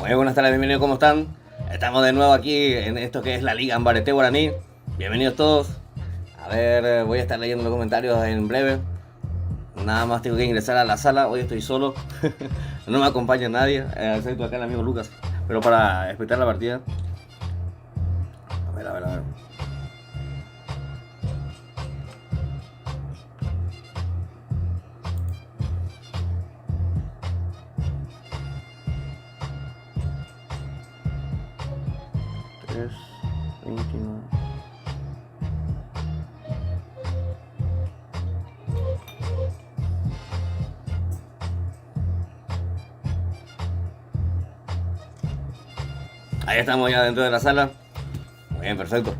Muy buenas tardes, bienvenidos, ¿cómo están? Estamos de nuevo aquí en esto que es la Liga Ambarete Guaraní. Bienvenidos todos. A ver, voy a estar leyendo los comentarios en breve. Nada más tengo que ingresar a la sala. Hoy estoy solo. No me acompaña nadie, excepto acá el amigo Lucas. Pero para espectar la partida. A ver, a ver, a ver. Tres, 29. Ahí estamos ya dentro de la sala. Muy bien, perfecto.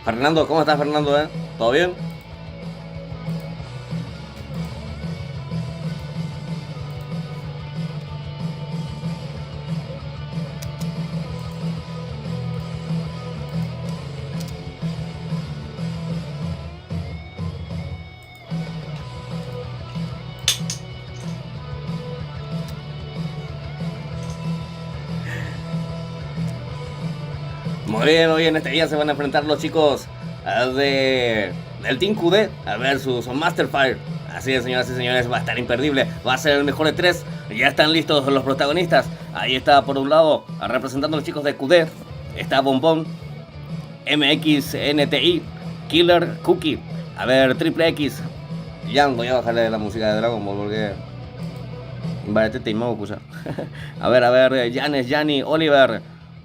Fernando, ¿cómo estás, Fernando? ¿Todo bien? Muy bien, hoy en este día se van a enfrentar los chicos del Team QD a ver sus Masterfire. Así es, señoras y señores, va a estar imperdible. Va a ser el mejor de tres. Ya están listos los protagonistas. Ahí está, por un lado, representando a los chicos de QD. Está Bombón, MXNTI, Killer Cookie. A ver, Triple X. Jan, voy a bajarle la música de Dragon Ball porque. Vale, te escuchar. A ver, Janes, Yanni, Oliver.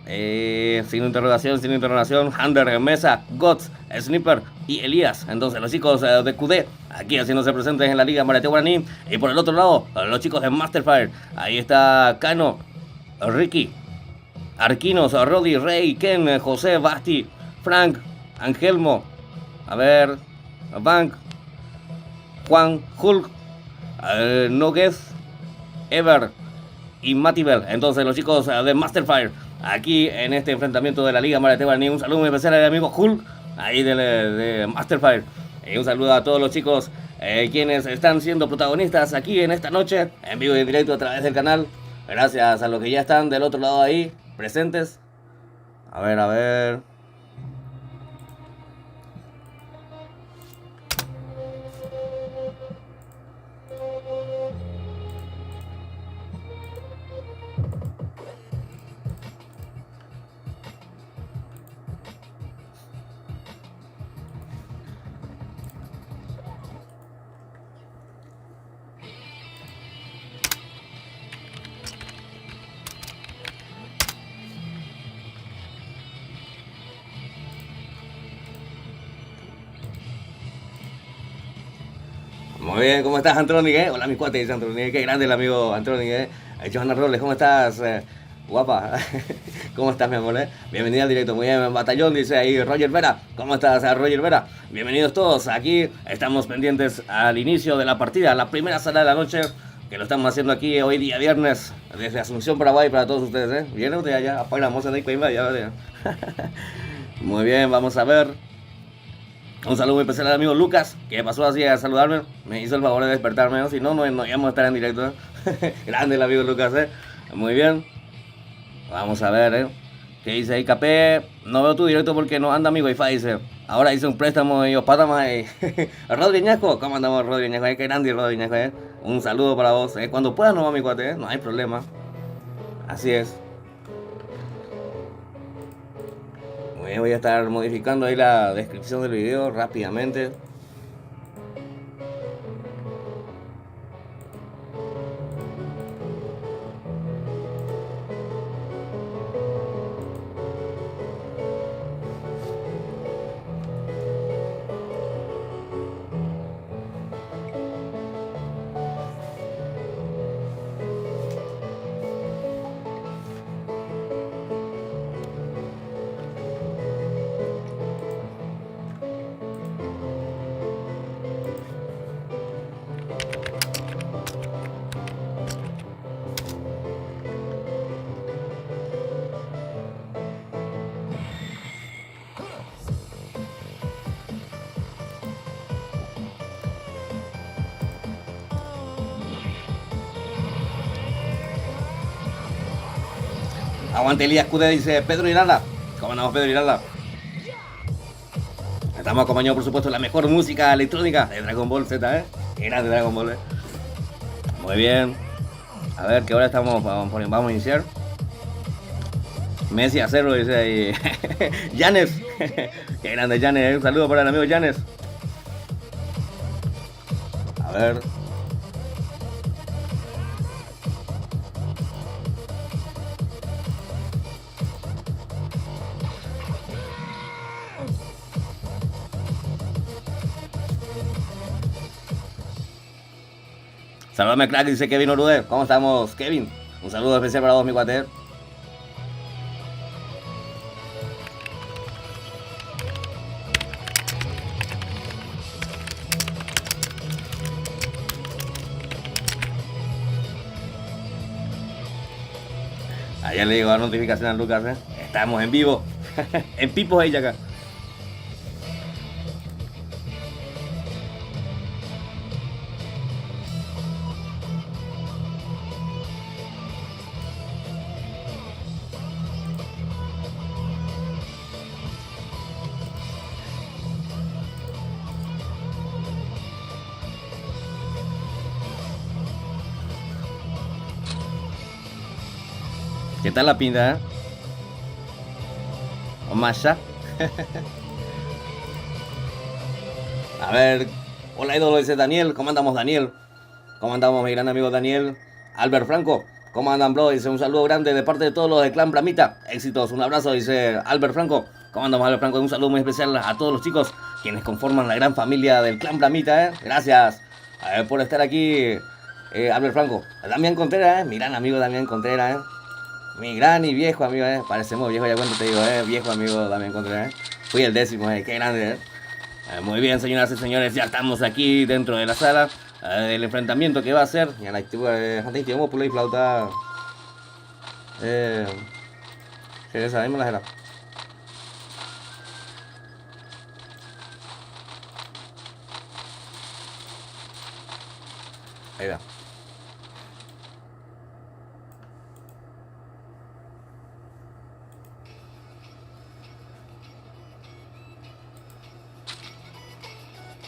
Sin interrogación, sin interrogación. Hunter, Mesa, Gots, Sniper y Elías. Entonces, los chicos de QD aquí haciéndose presentes en la Liga Marete Guaraní. Y por el otro lado, los chicos de Masterfire. Ahí está Cano, Ricky, Arquinos, Roddy, Rey, Ken, José, Basti, Frank, Angelmo. A ver, Bank, Juan, Hulk, Noguez, Ever y Matibel. Entonces, los chicos de Masterfire aquí en este enfrentamiento de la Liga Marete Guaraní. Un saludo muy especial al amigo Hulk, ahí de Masterfire. Y un saludo a todos los chicos quienes están siendo protagonistas aquí en esta noche, en vivo y en directo a través del canal. Gracias a los que ya están del otro lado ahí, presentes. A ver, a ver. Muy bien, ¿cómo estás, Antronic? Hola, mis cuates, dice Antronic. Qué grande el amigo Antronic. Johanna Robles, ¿cómo estás? Guapa. ¿Cómo estás, mi amor? Bienvenida al directo. Muy bien, batallón, dice ahí Roger Vera. ¿Cómo estás, Roger Vera? Bienvenidos todos. Aquí estamos pendientes al inicio de la partida, la primera sala de la noche, que lo estamos haciendo aquí hoy día viernes, desde Asunción, Paraguay, para todos ustedes. ¿Viene usted allá? Apagamos en el ya. Muy bien, vamos a ver. Un saludo muy especial al amigo Lucas, que pasó así a saludarme. Me hizo el favor de despertarme, ¿no? Si no, no íbamos a estar en directo. Grande el amigo Lucas, ¿eh? Muy bien. Vamos a ver, ¿eh? ¿Qué dice ahí? Capé, no veo tu directo porque no anda mi wifi, dice. Ahora hice un préstamo y os patamos ahí. Rodri Ñasco, ¿cómo andamos, Rodri Ñasco? Qué grande, Rodri Ñasco, ¿eh? Un saludo para vos. Cuando puedas, no va mi cuate, ¿eh? No hay problema. Así es. Voy a estar modificando ahí la descripción del video rápidamente. Aguante Elías QD, dice Pedro Irala. ¿Cómo andamos, Pedro Irala? Estamos acompañados, por supuesto, de la mejor música electrónica de Dragon Ball Z, ¿eh? Era de Dragon Ball, ¿eh? Muy bien. A ver, ¿qué hora estamos? Vamos a iniciar. Messi a cero, dice ahí. Janes. Qué grande, Janes. Un saludo para el amigo Janes. A ver. Saludame, crack, dice Kevin Orude. ¿Cómo estamos, Kevin? Un saludo especial para vos, mi cuate. Ayer le llegó la notificación a Lucas, ¿eh? Estamos en vivo. En Pipos ahí acá. ¿Qué tal la pinta, eh? ¿O más ya? A ver. Hola, ídolo, dice Daniel. ¿Cómo andamos, Daniel? ¿Cómo andamos, mi gran amigo Daniel? Albert Franco. ¿Cómo andan, bro? Dice un saludo grande de parte de todos los de Clan Bramita. Éxitos, un abrazo, dice Albert Franco. ¿Cómo andamos, Albert Franco? Un saludo muy especial a todos los chicos quienes conforman la gran familia del Clan Bramita, ¿eh? Gracias por estar aquí, Albert Franco. Damián Contreras, mi gran amigo Damián Contreras, mi gran y viejo amigo, parecemos viejo, ya cuando te digo, viejo amigo Damián Contreras, Fui el décimo, qué grande, Muy bien, señoras y señores, ya estamos aquí dentro de la sala del enfrentamiento que va a ser. Ya la vamos por la flauta. ¿Qué sabemos la era? Ahí va.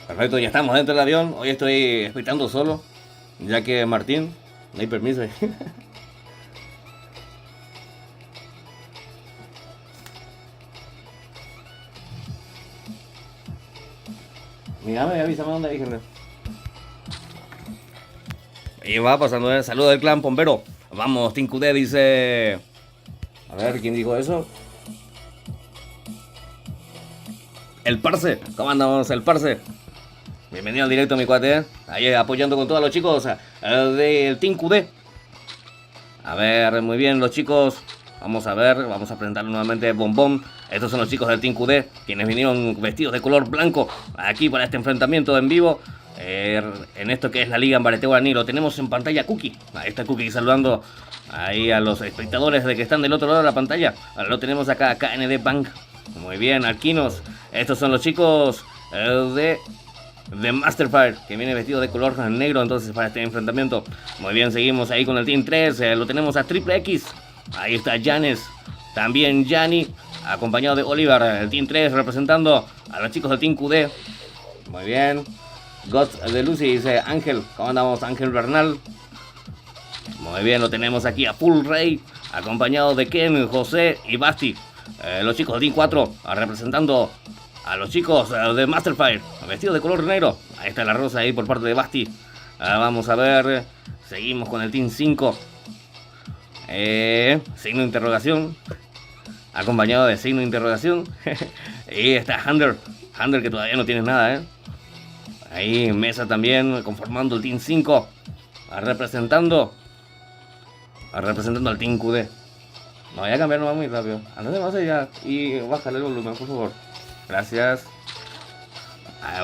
Perfecto, ya estamos dentro del avión. Hoy estoy esperando solo, ya que Martín, no hay permiso. Mírame, avísame dónde hay gente. Y va pasando el saludo del clan Pombero. Vamos, Tincudé dice. A ver, ¿quién dijo eso? El Parce. ¿Cómo andamos, el Parce? Bienvenido al directo, mi cuate. Ahí apoyando con todos los chicos del Team QD. A ver, muy bien, los chicos. Vamos a ver, vamos a presentarle nuevamente Bombón. Estos son los chicos del Team QD, quienes vinieron vestidos de color blanco aquí para este enfrentamiento en vivo. En esto que es la Liga Ambarete Guaraní. Lo tenemos en pantalla Cookie. Ahí está Cookie saludando ahí a los espectadores de que están del otro lado de la pantalla. Ahora lo tenemos acá, KND Bank. Muy bien, Alquinos. Estos son los chicos de Masterfire, que viene vestido de color negro entonces para este enfrentamiento. Muy bien, seguimos ahí con el Team 3. Lo tenemos a Triple X. Ahí está Janes. También Yanni, acompañado de Oliver. El Team 3 representando a los chicos del Team QD. Muy bien. Ghost de Lucy dice Ángel. ¿Cómo andamos, Ángel Bernal? Muy bien, lo tenemos aquí a Full Ray, acompañado de Ken, José y Basti. Los chicos del Team 4 representando a los chicos de Masterfire, vestidos de color negro. Ahí está la rosa ahí por parte de Basti. Vamos a ver. Seguimos con el Team 5. Signo de interrogación. Acompañado de signo de interrogación. Y está Hunter. Hunter que todavía no tiene nada, Ahí Mesa también conformando el Team 5. Representando al Team QD. No, voy a cambiar nomás muy rápido. Andate más allá y bájale el volumen, por favor. Gracias.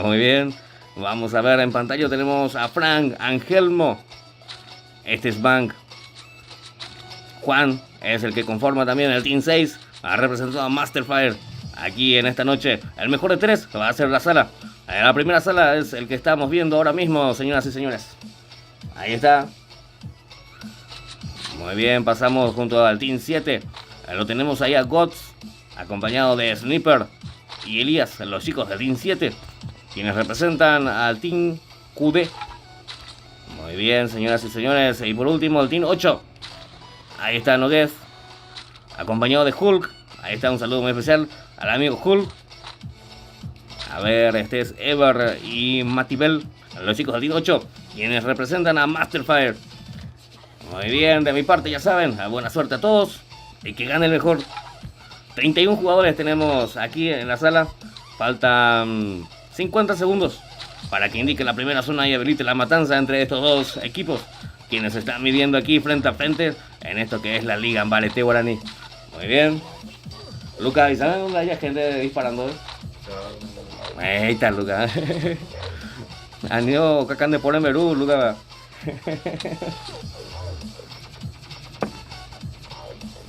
Muy bien. Vamos a ver en pantalla. Tenemos a Frank, Angelmo. Este es Bank. Juan es el que conforma también el Team 6. Ha representado a Masterfire. Aquí en esta noche. El mejor de 3 va a ser la sala. La primera sala es el que estamos viendo ahora mismo, señoras y señores. Ahí está. Muy bien, pasamos junto al Team 7. Lo tenemos ahí a Gods, acompañado de Sniper y Elías, los chicos del Team 7, quienes representan al Team QD. Muy bien, señoras y señores. Y por último, el Team 8. Ahí está Noguez, acompañado de Hulk. Ahí está un saludo muy especial al amigo Hulk. A ver, este es Ever y Matibel, los chicos del Team 8, quienes representan a Masterfire. Muy bien, de mi parte ya saben, buena suerte a todos y que gane el mejor. 31 jugadores tenemos aquí en la sala. Faltan 50 segundos para que indique la primera zona y habilite la matanza entre estos dos equipos, quienes se están midiendo aquí frente a frente en esto que es la Liga Ambarete Guaraní. Muy bien. Lucas, ¿y saben dónde hay gente disparando? Ahí está, Lucas. Han ido cacán de por en Perú, Lucas.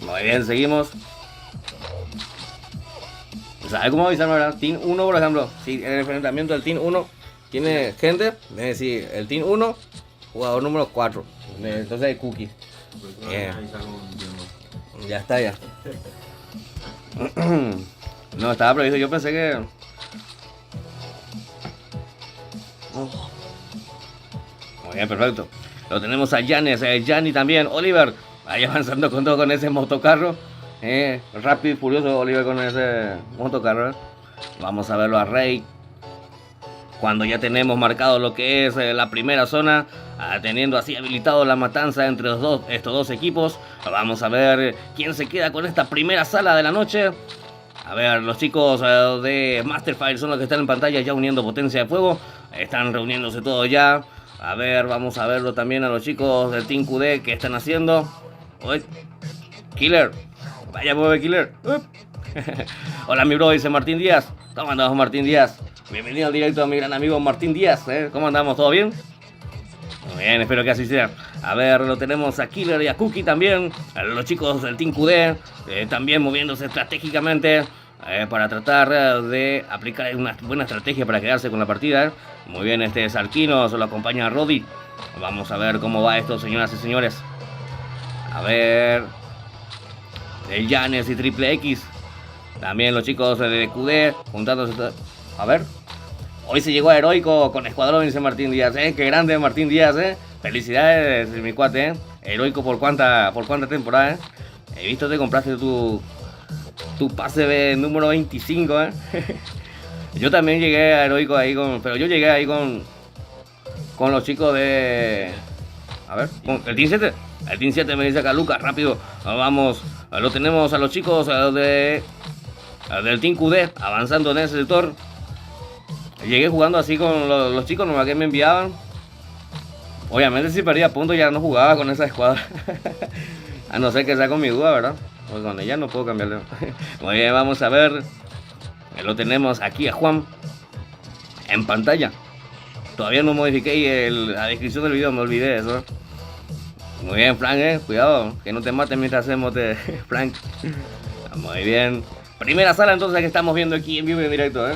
Muy bien, seguimos. ¿Sabes cómo avisarme, verdad? Team 1, por ejemplo. Si en el enfrentamiento del Team 1 tiene gente, es decir, el Team 1, jugador número 4. Entonces hay cookie. Bien. Ya está, ya. No, estaba previsto. Yo pensé que... Muy bien, perfecto. Lo tenemos a Janes, Gianni también, Oliver. Ahí avanzando con todo con ese motocarro. Rápido y furioso Oliver con ese motocarro. Vamos a verlo a Rey. Cuando ya tenemos marcado lo que es la primera zona, teniendo así habilitado la matanza entre estos dos equipos, vamos a ver quién se queda con esta primera sala de la noche. A ver, los chicos de Masterfire son los que están en pantalla ya uniendo potencia de fuego. Están reuniéndose todos ya. A ver, vamos a verlo también a los chicos del Team QD que están haciendo. Uy, Killer. Vaya, mueve Killer. Hola, mi bro, dice Martín Díaz. ¿Cómo andamos, Martín Díaz? Bienvenido al directo a mi gran amigo Martín Díaz. ¿Cómo andamos? ¿Todo bien? Muy bien, espero que así sea. A ver, lo tenemos a Killer y a Cookie también. A los chicos del Team QD también moviéndose estratégicamente para tratar de aplicar una buena estrategia para quedarse con la partida. Muy bien, este es Arquino, se lo acompaña a Roddy. Vamos a ver cómo va esto, señoras y señores. A ver, el Janes y Triple X. También los chicos de QD juntándose. A ver, hoy se llegó a Heroico con Escuadrón, dice Martín Díaz. Qué grande Martín Díaz, Felicidades, mi cuate, Heroico por cuánta temporada, He visto que compraste tu pase de número 25, Yo también llegué a Heroico ahí pero yo llegué ahí con los chicos de... A ver, con el Team 7. El Team 7 me dice acá, Lucas, rápido. Vamos, lo tenemos a los chicos del Team QD avanzando en ese sector. Llegué jugando así con los chicos nomás que me enviaban. Obviamente si perdía puntos ya no jugaba con esa escuadra. A no ser que sea con mi duda, ¿verdad? Pues con ella no puedo cambiarle. Muy bien, vamos a ver. Lo tenemos aquí a Juan en pantalla. Todavía no modifiqué la descripción del video, me olvidé de eso. Muy bien, Frank, cuidado, que no te maten mientras hacemos de Frank. Muy bien. Primera sala entonces que estamos viendo aquí en vivo y en directo,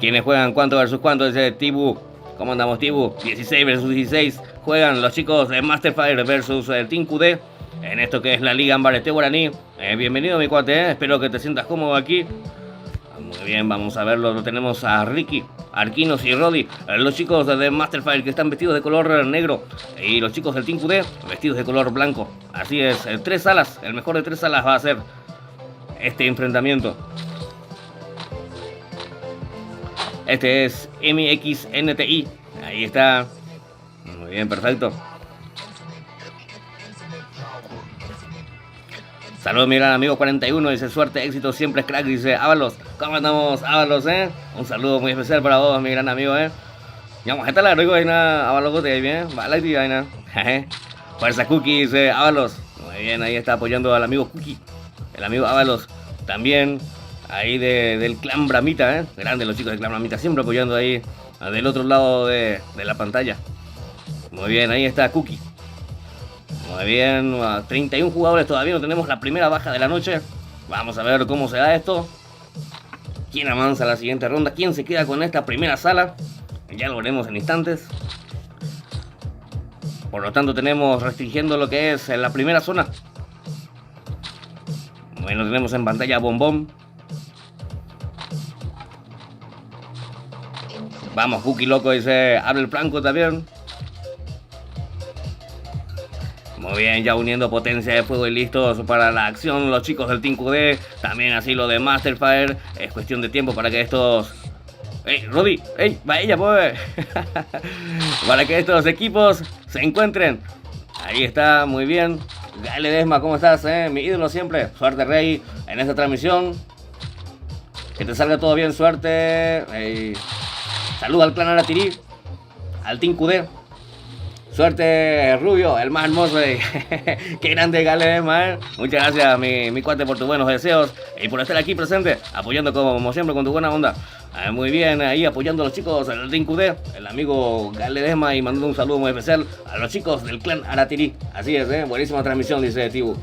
¿Quiénes juegan cuánto versus cuánto? Dice Tibu. ¿Cómo andamos, Tibu? 16 versus 16. Juegan los chicos de Masterfire versus el Team QD en esto que es la Liga Ambarete Guaraní. Bienvenido, mi cuate, Espero que te sientas cómodo aquí. Muy bien, vamos a verlo. Lo tenemos a Ricky, Arquinos y Roddy, los chicos de Masterfire que están vestidos de color negro, y los chicos del Team QD vestidos de color blanco. Así es, 3 salas, el mejor de 3 salas va a ser este enfrentamiento. Este es MXNTI. Ahí está. Muy bien, perfecto. Saludos, mi gran amigo 41. Dice suerte, éxito, siempre es crack. Dice Ábalos. ¿Cómo andamos, Ábalos, Un saludo muy especial para vos, mi gran amigo, Vamos, esta la rico ahí na Ábalos que bien. Vale, tío, ahí na. Fuerza Cookie, dice Ábalos. Muy bien, ahí está apoyando al amigo Cookie. El amigo Ábalos. También ahí del clan Bramita, Grande los chicos del clan Bramita, siempre apoyando ahí del otro lado de la pantalla. Muy bien, ahí está Cookie. Muy bien, 31 jugadores, todavía no tenemos la primera baja de la noche. Vamos a ver cómo se da esto. quién avanza a la siguiente ronda, quién se queda con esta primera sala. Ya lo veremos en instantes. Por lo tanto tenemos restringiendo lo que es la primera zona. Bueno, tenemos en pantalla Bombón. Vamos, Cookie Loco, dice Abel Franco también. Muy bien, ya uniendo potencia de fuego y listos para la acción los chicos del Team QD. También así lo de Masterfire. Es cuestión de tiempo para que estos... ¡Ey, Rodi! ¡Ey, va ella, pues! Para que estos equipos se encuentren. Ahí está, muy bien. Gale Desma, ¿cómo estás? Mi ídolo siempre. Suerte, Rey, en esta transmisión. Que te salga todo bien, suerte. Saluda al clan Aratirí, al Team QD. Suerte, Rubio, el más hermoso. Qué grande, Gale Desma. Muchas gracias, mi cuate, por tus buenos deseos y por estar aquí presente, apoyando como siempre con tu buena onda. Muy bien, ahí apoyando a los chicos del Team QD, el amigo Gale Desma, y mandando un saludo muy especial a los chicos del clan Aratirí. Así es, buenísima transmisión, dice Tibu.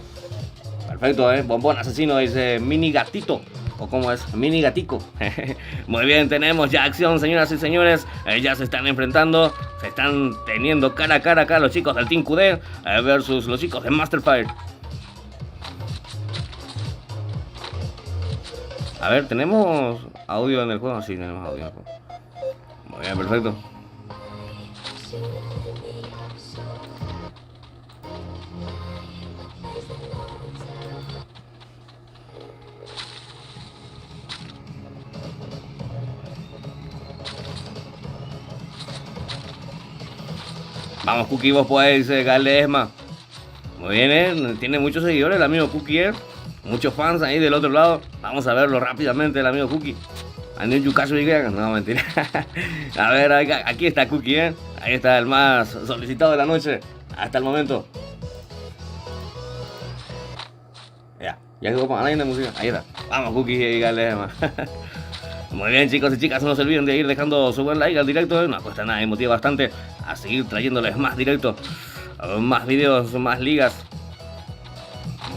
Perfecto, Bombón asesino, dice Mini Gatito. ¿O cómo es? Mini Gatico. Muy bien, tenemos ya acción, señoras y señores. Ya se están enfrentando. Se están teniendo cara a cara acá los chicos del Team QD versus los chicos de Masterfire. A ver, ¿tenemos audio en el juego? Sí, tenemos audio en el juego. Muy bien, perfecto. Vamos, Cookie, vos podés, Gale Desma. Muy bien, tiene muchos seguidores el amigo Cookie, muchos fans ahí del otro lado. Vamos a verlo rápidamente, el amigo Cookie. Andén Yukasu y no, mentira. A ver, aquí está Cookie, Ahí está el más solicitado de la noche hasta el momento. Ya quedó con alguien de música. Ahí está. Vamos, Cookie y Gale Desma. Muy bien, chicos y chicas, no se olviden de ir dejando su buen like al directo, no cuesta nada y motiva bastante a seguir trayéndoles más directos, más videos, más ligas.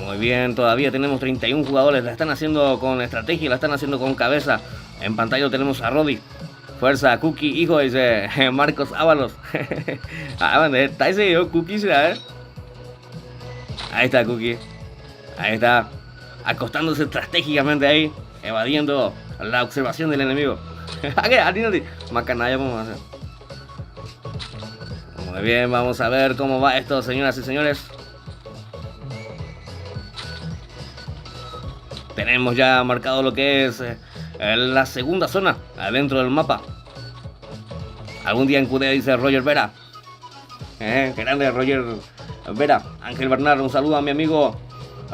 Muy bien, todavía tenemos 31 jugadores, la están haciendo con estrategia, la están haciendo con cabeza. En pantalla tenemos a Rodi. Fuerza, Cookie, hijo, dice Marcos Ábalos. Está ese yo, Cookie, ¿sabes? Ahí está Cookie. Ahí está, acostándose estratégicamente ahí, evadiendo la observación del enemigo. Más canalla vamos a hacer. Muy bien, vamos a ver cómo va esto, señoras y señores. Tenemos ya marcado lo que es la segunda zona adentro del mapa. Algún día en QD, dice Roger Vera. Qué grande Roger Vera. Ángel Bernal, un saludo a mi amigo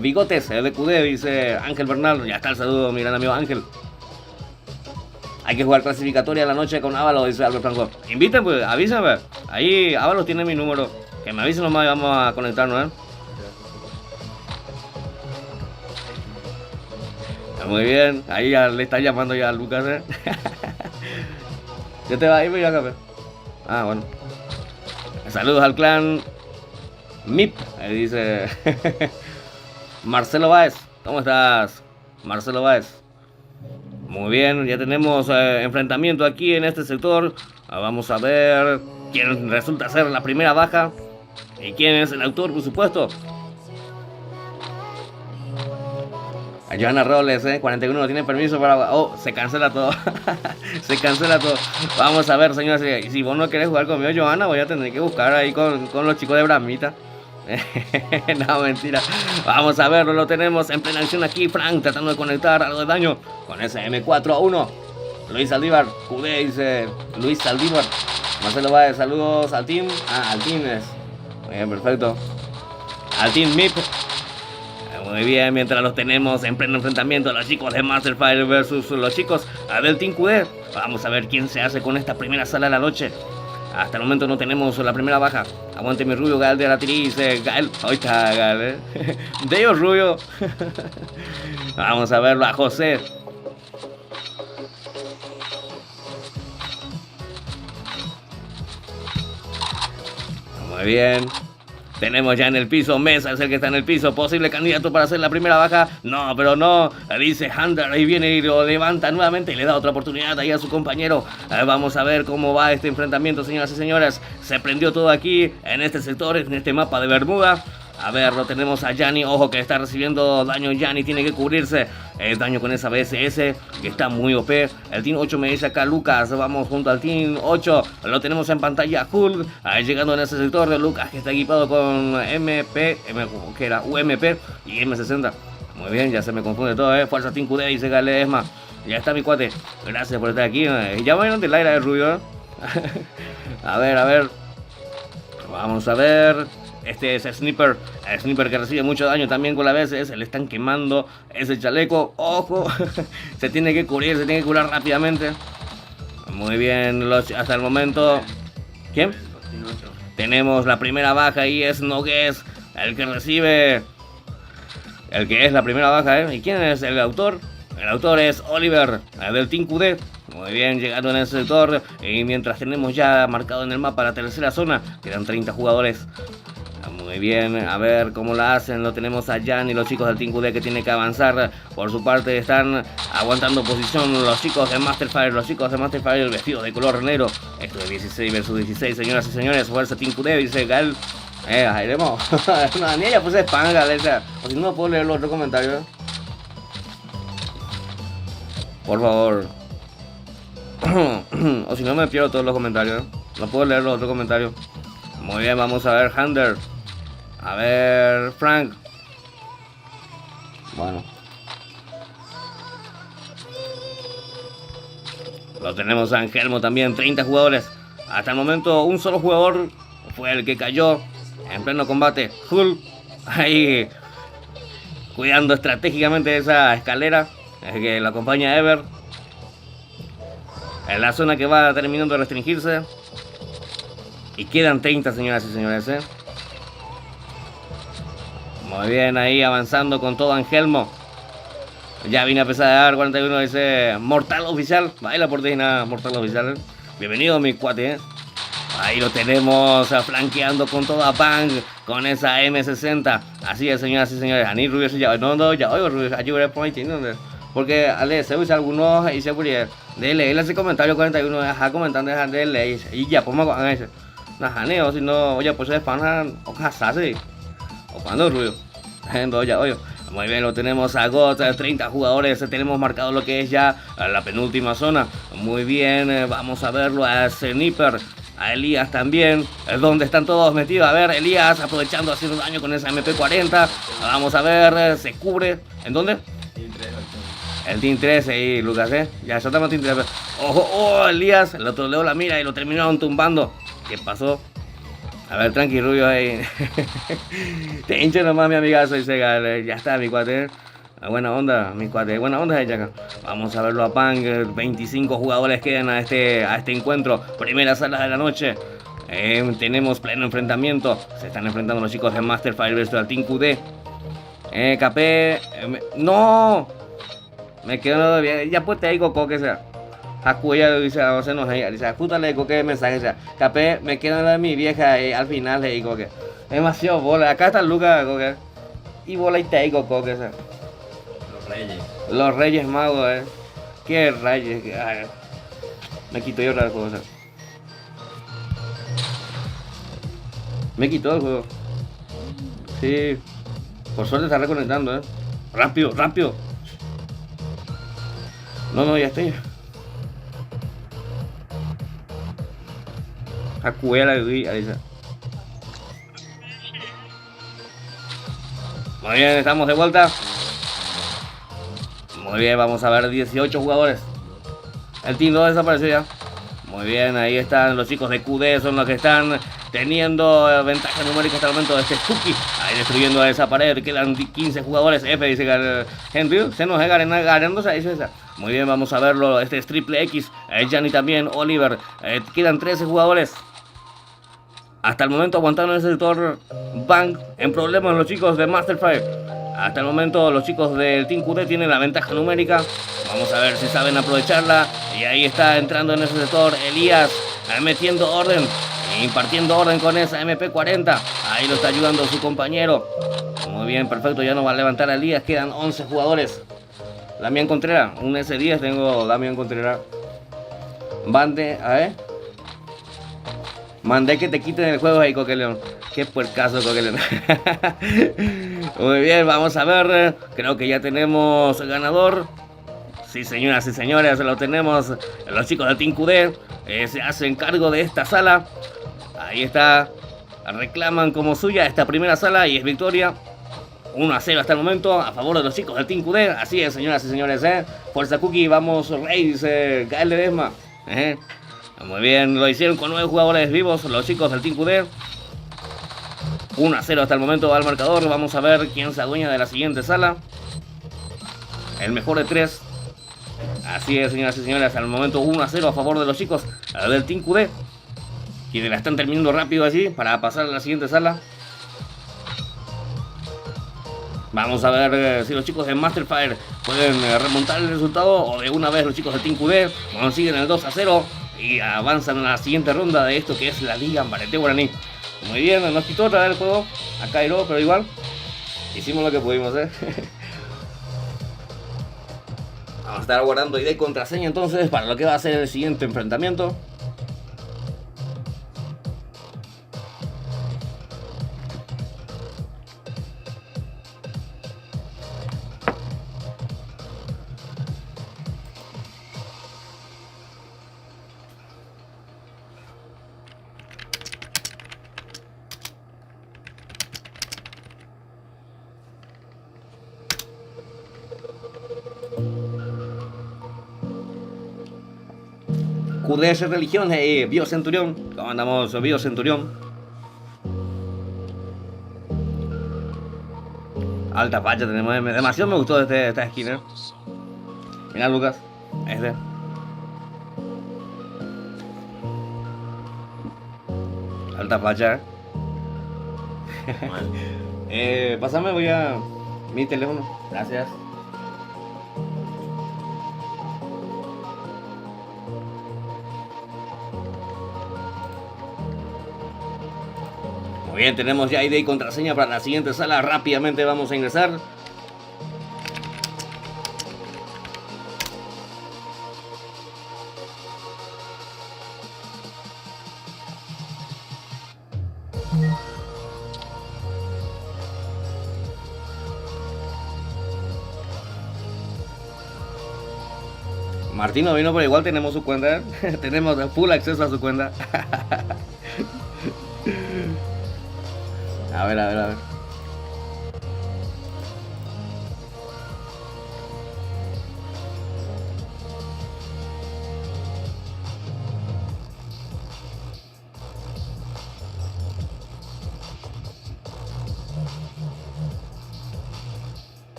Bigotes de QD, dice Ángel Bernal. Ya está el saludo, mi gran amigo Ángel. Hay que jugar clasificatoria a la noche con Ábalos, dice Albert Franco. Inviten, pues, avísenme. Ahí Ábalos tiene mi número. Que me avisen nomás y vamos a conectarnos, Muy bien, ahí ya le está llamando ya a Lucas, ¿Ya te vas a ir ya acá? Ah, bueno. Saludos al clan MIP, ahí dice Marcelo Báez. ¿Cómo estás, Marcelo Báez? Muy bien, ya tenemos enfrentamiento aquí en este sector. Vamos a ver quién resulta ser la primera baja y quién es el autor, por supuesto. Johanna Robles, 41 no tiene permiso para... Oh, se cancela todo. Se cancela todo. Vamos a ver, señores, si vos no querés jugar conmigo, Johanna, voy a tener que buscar ahí con los chicos de Bramita. No, mentira. Vamos a verlo, lo tenemos en plena acción aquí. Frank tratando de conectar algo de daño con ese M4A1. Luis Saldívar, QD, dice Luis Saldívar. Marcelo Báez, saludos al team. Al team es. Muy bien, perfecto. Al team MIP. Muy bien, mientras los tenemos en pleno enfrentamiento, los chicos de Masterfire versus los chicos del Team QD. Vamos a ver quién se hace con esta primera sala de la noche. Hasta el momento no tenemos la primera baja. Aguante mi rubio, Gael de Aratirí, dice Gael. Ahí está Gael, De ellos, rubio. Vamos a verlo a José. Muy bien. Tenemos ya en el piso, Mesa es el que está en el piso, posible candidato para hacer la primera baja. No, pero no, dice Hunter, ahí viene y lo levanta nuevamente y le da otra oportunidad ahí a su compañero. Vamos a ver cómo va este enfrentamiento, señoras y señores. Se prendió todo aquí, en este sector, en este mapa de Bermuda. A ver, lo tenemos a Yanni, ojo que está recibiendo daño Yanni, tiene que cubrirse. Daño con esa BSS, que está muy OP. El Team 8 me dice acá Lucas, vamos junto al Team 8. Lo tenemos en pantalla Hulk, llegando en ese sector de Lucas, que está equipado con que era UMP y M60. Muy bien, ya se me confunde todo, Fuerza Team QD, dice Galesma. Ya está mi cuate, gracias por estar aquí. Ya vayan del aire de Rubio. A ver. Vamos a ver. Este es Sniper, el Sniper que recibe mucho daño también con la BSS, le están quemando ese chaleco, ojo, se tiene que cubrir, se tiene que curar rápidamente. Muy bien, hasta el momento. ¿Quién? Tenemos la primera baja y es Nogués, el que recibe, el que es la primera baja, ¿Y quién es el autor? El autor es Oliver, del Team QD. Muy bien, llegando en ese sector, y mientras tenemos ya marcado en el mapa la tercera zona, quedan 30 jugadores. Muy bien, a ver cómo la hacen. Lo tenemos a Jan y los chicos del Team QD que tienen que avanzar. Por su parte están aguantando posición los chicos de Masterfire. Los chicos de Masterfire vestidos de color negro. Esto es 16 versus 16, señoras y señores. Fuerza Team QD, dice Gal. Iremos. No, ni ella puse spam, Galera. O si no, puedo leer los otros comentarios. Por favor. O si no, me pierdo todos los comentarios. No puedo leer los otros comentarios. Muy bien, vamos a ver Hunter. A ver, Frank. Bueno. Lo tenemos a Angelmo también, 30 jugadores. Hasta el momento un solo jugador fue el que cayó en pleno combate. Hulk, ahí cuidando estratégicamente esa escalera que lo acompaña Ever. En la zona que va terminando de restringirse. Y quedan 30, señoras y señores, Muy bien, ahí avanzando con todo Angelmo. Ya vine a pesar de dar 41, dice Mortal Oficial. Baila por ti, nada, Mortal Oficial. Bienvenido, mi cuate, Ahí lo tenemos flanqueando con toda Bang, con esa M60. Así es, señoras y señores. Ani Rubio se llama. No, ya oigo Rubio. Ayúdame por ahí, ¿no? Porque Ale, se usa algunos y se puede. Dele, él hace comentario 41, deja comentando, deja de leer. Y ya, pues me hagan eso. Nah, janeo, si no, oye, pues es fan, o casarse. O cuando Rubio. Entonces ya, oye. Muy bien, lo tenemos a GOT, 30 jugadores, tenemos marcado lo que es ya la penúltima zona. Muy bien, vamos a verlo a Sniper, a Elías también, donde están todos metidos. A ver, Elías aprovechando, haciendo daño con esa MP40. Vamos a ver, se cubre. ¿En dónde? El Team 13 ahí, Lucas, Ya soltamos Team 13. Ojo, oh, Elías, el otro leo la mira y lo terminaron tumbando. ¿Qué pasó? A ver, tranqui, Rubio ahí. Te hincho nomás, mi amigazo, dice Gal. Ya está, mi cuate. Buena onda, mi cuate. Buena onda ella acá. Vamos a verlo a Pang. 25 jugadores quedan a este encuentro. Primera sala de la noche. Tenemos pleno enfrentamiento. Se están enfrentando los chicos de Masterfire versus el Team QD. KP. ¡No! Me quedo bien. Ya pues te digo, que sea. Hakuya dice, o sea, no sé, dice, justo le digo que mensaje, o sea, capé, me quedo de mi vieja y al final le digo que demasiado bola, acá está Lucas, y bola y te digo que sea. Los Reyes Magos, qué reyes, me quitó yo otra cosa. Me quitó el juego. Sí, por suerte está reconectando, rápido. No, ya estoy. Hakuela, dice. Muy bien, estamos de vuelta. Muy bien, vamos a ver 18 jugadores. El Team 2 desapareció ya. Muy bien, ahí están los chicos de QD, son los que están teniendo ventaja numérica hasta el momento de este Cookie. Ahí destruyendo esa pared, quedan 15 jugadores. F, dice Henry, se nos ganándose, dice esa. Muy bien, vamos a verlo, este es Triple X, Gianni también, Oliver, quedan 13 jugadores. Hasta el momento aguantando en ese sector Bang, en problemas los chicos de Masterfire. Hasta el momento los chicos del Team QD tienen la ventaja numérica. Vamos a ver si saben aprovecharla. Y ahí está entrando en ese sector Elías, metiendo orden, impartiendo orden con esa MP40. Ahí lo está ayudando su compañero. Muy bien, perfecto, ya no va a levantar a Elías. Quedan 11 jugadores. Damián Contreras, un S10 tengo Damián Contreras. Bande, a ver. Mandé que te quiten el juego ahí, Coqueleón. Qué puercaso, Coqueleón. Muy bien, vamos a ver. Creo que ya tenemos ganador. Sí, señoras y señores, lo tenemos. Los chicos del Team QD se hacen cargo de esta sala. Ahí está. Reclaman como suya esta primera sala y es victoria. 1-0 hasta el momento a favor de los chicos del Team QD. Así es, señoras y señores. Fuerza Cookie, vamos, Rey, dice Gael Ledesma. Muy bien, lo hicieron con 9 jugadores vivos los chicos del Team QD. 1-0 hasta el momento al marcador. Vamos a ver quién se adueña de la siguiente sala. El mejor de 3. Así es, señoras y señores, al momento 1-0 a favor de los chicos del Team QD. Quienes la están terminando rápido allí para pasar a la siguiente sala. Vamos a ver si los chicos de Masterfire pueden remontar el resultado o de una vez los chicos del Team QD consiguen el 2-0 y avanzan a la siguiente ronda de esto que es la Liga Ambarete Guaraní. Muy bien, nos quitó otra vez el juego a Cairo, pero igual hicimos lo que pudimos. Vamos a estar guardando ID y contraseña entonces para lo que va a ser el siguiente enfrentamiento. QDS Religión, Biocenturión. ¿Cómo andamos, Biocenturión? Alta facha tenemos. Demasiado me gustó esta esquina. Mira, Lucas. Alta facha. Pásame, voy a mi teléfono. Gracias. Muy bien, tenemos ya ID y contraseña para la siguiente sala. Rápidamente vamos a ingresar. Martín no vino, pero igual tenemos su cuenta. Tenemos full acceso a su cuenta. A ver.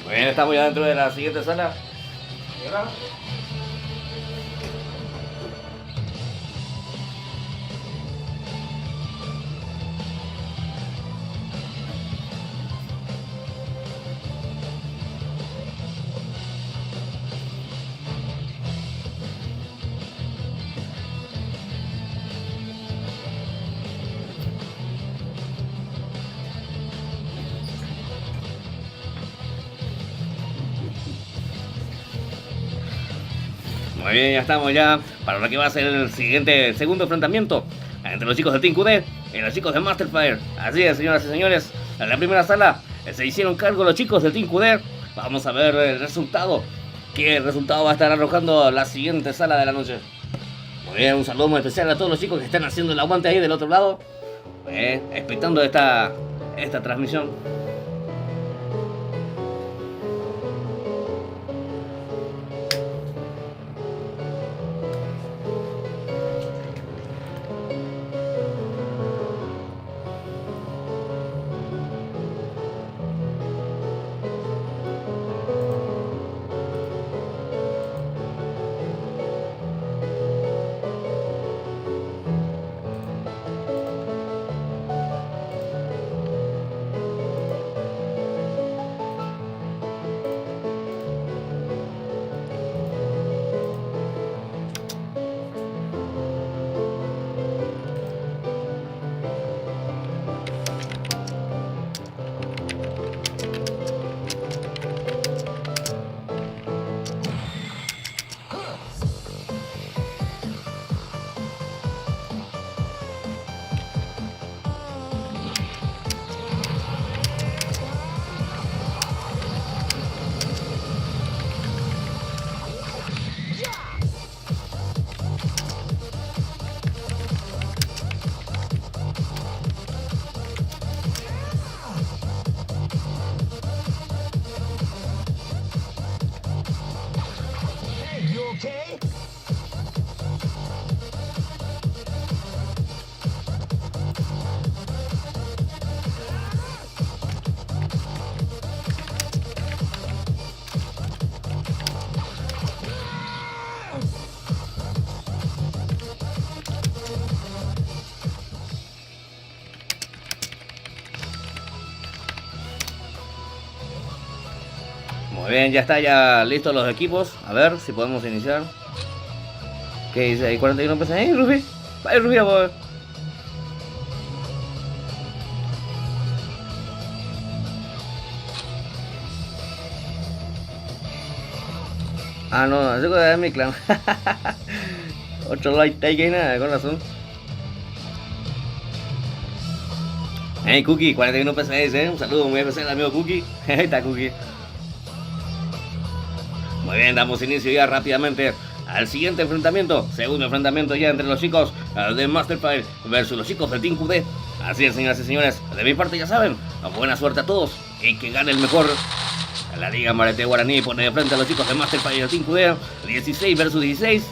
Bien, estamos ya dentro de la siguiente sala. ¿Y ahora? Muy bien, ya estamos ya para lo que va a ser el segundo enfrentamiento entre los chicos del Team QD y los chicos de Masterfire. Así es, señoras y señores, en la primera sala se hicieron cargo los chicos del Team QD. Vamos a ver el resultado. ¿Qué resultado va a estar arrojando la siguiente sala de la noche? Muy bien, un saludo muy especial a todos los chicos que están haciendo el aguante ahí del otro lado, expectando esta transmisión. Muy bien, ya está, ya listos los equipos. A ver si podemos iniciar. ¿Qué dice ahí? 41 pesos. ¡Ey, Rufi! ¡Vaya, Rufi, a ver! Ah, no, eso es mi clan. Otro light take nada, con razón. Hey, Cookie, 41 pesos, un saludo muy especial, amigo Cookie. Ahí está, Cookie. Muy bien, damos inicio ya rápidamente al siguiente enfrentamiento. Segundo enfrentamiento ya entre los chicos de Masterfire versus los chicos del Team QD. Así es, señoras y señores. De mi parte, ya saben, buena suerte a todos y que gane el mejor. La Liga Marete Guaraní pone de frente a los chicos de Masterfire y el Team QD. 16 versus 16.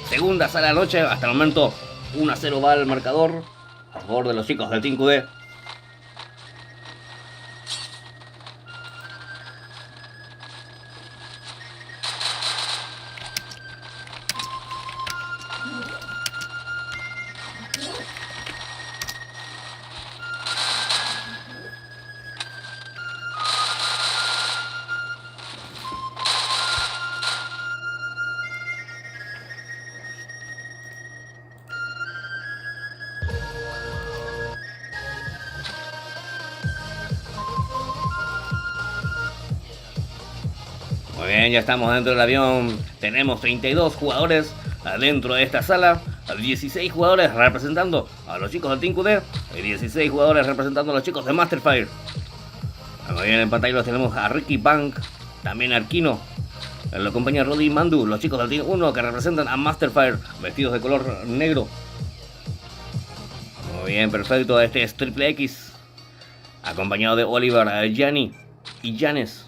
Segunda sala de la noche. Hasta el momento 1-0 va el marcador a favor de los chicos del Team QD. Muy bien, ya estamos dentro del avión. Tenemos 32 jugadores dentro de esta sala. 16 jugadores representando a los chicos del Team QD y 16 jugadores representando a los chicos de Masterfire. Muy bien, en pantalla los tenemos a Ricky Bank, también a Arquino. Lo acompaña Roddy y Mandu, los chicos del Team 1 que representan a Masterfire, vestidos de color negro. Muy bien, perfecto. Este es Triple X, acompañado de Oliver, Gianni y Janes.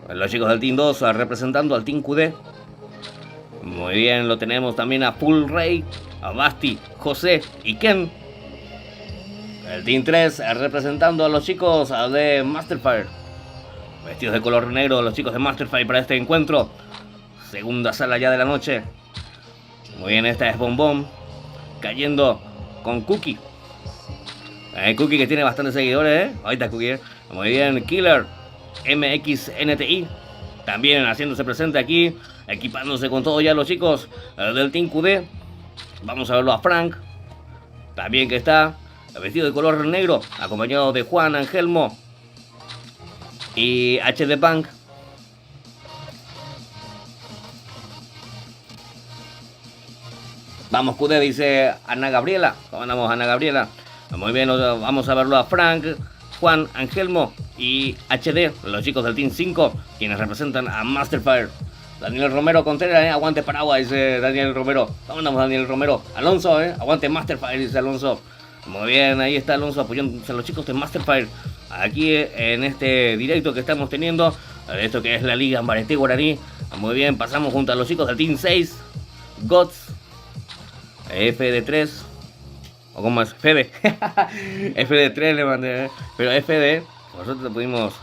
Los chicos del Team 2 representando al Team QD. Muy bien, lo tenemos también a Full Ray, a Basti, José y Ken. El Team 3 representando a los chicos de Masterfire, vestidos de color negro, los chicos de Masterfire para este encuentro. Segunda sala ya de la noche. Muy bien, esta es Bombón cayendo con Cookie. Cookie que tiene bastantes seguidores, Ahí está Cookie, Muy bien, Killer MXNTI también haciéndose presente aquí, equipándose con todo ya los chicos del Team QD. Vamos a verlo a Frank, también que está vestido de color negro, acompañado de Juan Angelmo y HD Bank. Vamos QD, dice Ana Gabriela. ¿Cómo andamos, Ana Gabriela? Muy bien, vamos a verlo a Frank, Juan Angelmo y HD, los chicos del Team 5, quienes representan a Masterfire. Daniel Romero Contreras, aguante Paraguay, dice Daniel Romero. ¿Cómo andamos, Daniel Romero? Alonso, aguante Masterfire, dice Alonso. Muy bien, ahí está Alonso apoyándose a los chicos de Masterfire. Aquí en este directo que estamos teniendo, esto que es la Liga Marete Guaraní. Muy bien, pasamos junto a los chicos del Team 6, GOTS, FD3, o como es, FD. FD3 le mandé, pero FD, nosotros lo pudimos.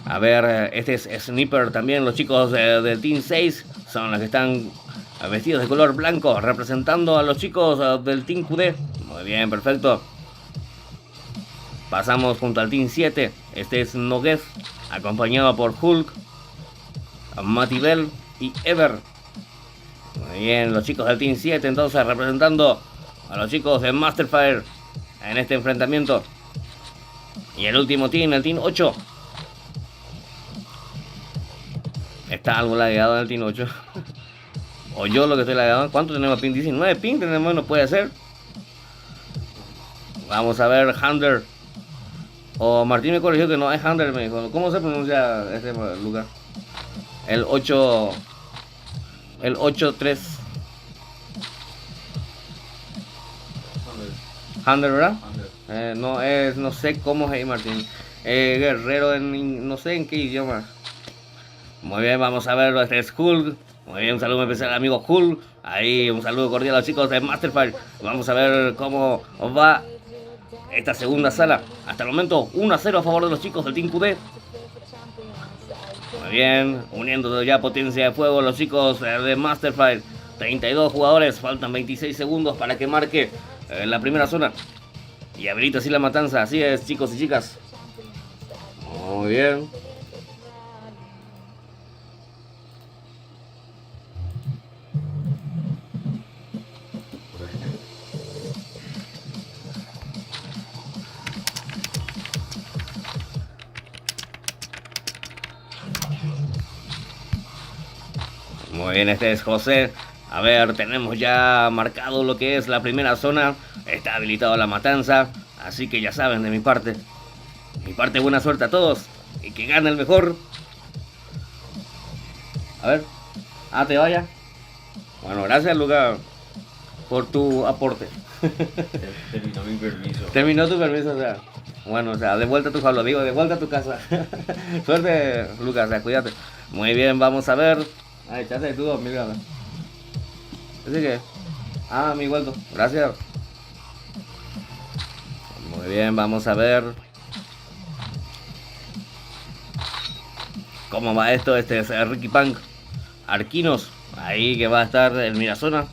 A ver, este es Sniper también, los chicos del Team 6 son los que están vestidos de color blanco, representando a los chicos del Team QD. Muy bien, perfecto. Pasamos junto al Team 7, este es Noguez, acompañado por Hulk, Matibel y Ever. Muy bien, los chicos del Team 7 entonces representando a los chicos de Masterfire en este enfrentamiento. Y el último team, el Team 8. Está algo lagueado en el Team 8. O yo lo que estoy lagueado. ¿Cuánto tenemos pin? 19 pin tenemos, no puede ser. Vamos a ver, Hunter. O Martín me corrigió que no es Hunter, me dijo. ¿Cómo se pronuncia este lugar? El 8... El 8-3. Hunter, ¿verdad? No es, no sé cómo es ahí, Martín. Guerrero en no sé en qué idioma. Muy bien, vamos a verlo. Este es Hulk. Muy bien, un saludo especial al amigo Hulk. Ahí, un saludo cordial a los chicos de Masterfire. Vamos a ver cómo va esta segunda sala. Hasta el momento 1-0 a favor de los chicos del Team QD. Muy bien, uniendo ya potencia de fuego los chicos de Masterfire. 32 jugadores, faltan 26 segundos para que marque la primera zona y habilita así la matanza. Así es, chicos y chicas. Muy bien. Muy bien, este es José. A ver, tenemos ya marcado lo que es la primera zona. Está habilitado la matanza. Así que ya saben de mi parte. Mi parte, buena suerte a todos. Y que gane el mejor. A ver. Ah, te vaya. Bueno, gracias, Luca, por tu aporte. Terminó mi permiso. Terminó tu permiso, o sea. Bueno, o sea, de vuelta a tu jaula, digo, de vuelta a tu casa. Suerte, Lucas, o sea, cuídate. Muy bien, vamos a ver. Ay, echaste tú 2000 ganas. Así que. Ah, mi vuelto. Gracias. Muy bien, vamos a ver. ¿Cómo va esto? Este es Ricky Punk. Arquinos. Ahí que va a estar el Mirazona.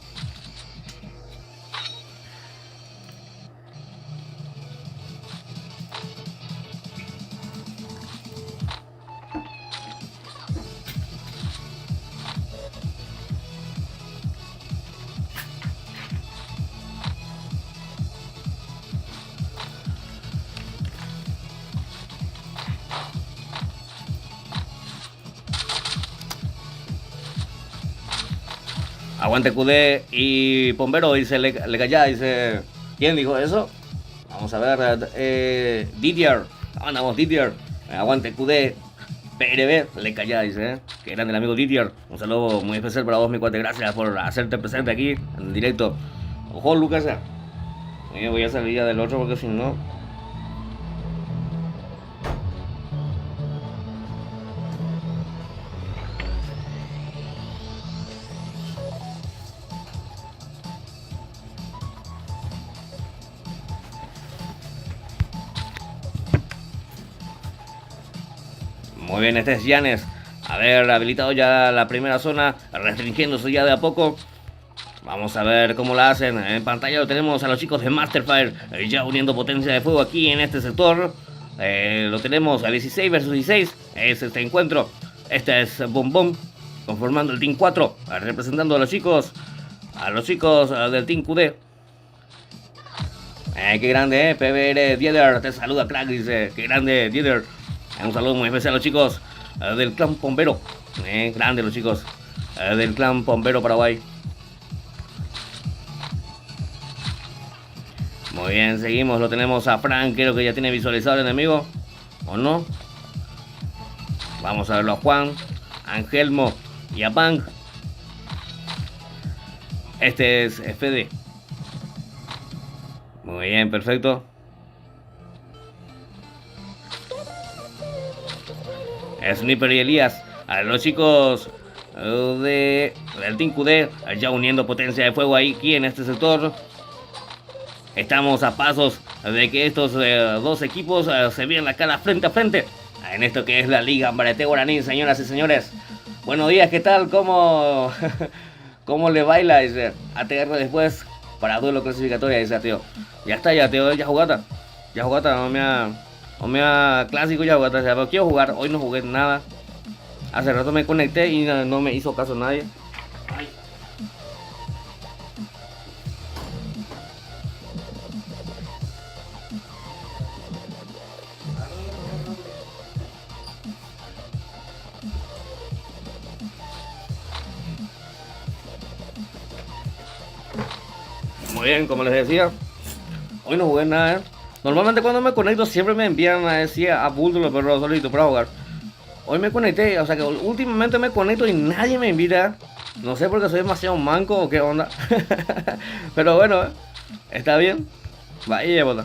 Aguante QD y Pombero dice, le calla, dice, ¿quién dijo eso? Vamos a ver, Didier, andamos Didier, aguante QD, PRB, le calla, dice, que grande el amigo Didier, un saludo muy especial para vos, mi cuate, gracias por hacerte presente aquí, en directo. Ojo, Lucas, voy a salir ya del otro porque si no... Muy bien, este es Yanes. A ver, habilitado ya la primera zona, restringiéndose ya de a poco. Vamos a ver cómo la hacen. En pantalla lo tenemos a los chicos de Masterfire ya uniendo potencia de fuego aquí en este sector. Lo tenemos a 16 versus 16. Es este encuentro. Este es Bom Bom conformando el Team 4, representando a los chicos del Team QD. Qué grande, PBR Dieder, te saluda crack, dice, qué grande Dieder. Un saludo muy especial a los chicos del clan Pombero. Grande los chicos del clan Pombero Paraguay. Muy bien, seguimos, lo tenemos a Frank, creo que ya tiene visualizado el enemigo, ¿o no? Vamos a verlo a Juan, a Angelmo y a Punk. Este es FD. Muy bien, perfecto. Sniper y Elías, a los chicos del Team QD ya uniendo potencia de fuego ahí aquí en este sector. Estamos a pasos de que estos dos equipos se vean la cara frente a frente en esto que es la Liga Ambarete Guaraní, señoras y señores. Buenos días, ¿qué tal? ¿Cómo le baila? Dice ATR después para duelo clasificatoria, dice tío. Ya está, ya tío, ya jugata, no me ha clásico ya jugata, pero quiero jugar, hoy no jugué nada. Hace rato me conecté y no me hizo caso nadie. Ay. Muy bien, como les decía, hoy no jugué nada. Normalmente cuando me conecto siempre me envían a decir a bulto los perros solitos para jugar. Hoy me conecté, o sea que últimamente me conecto y nadie me invita. No sé porque soy demasiado manco o qué onda. Pero bueno, está bien. Vaya, bota.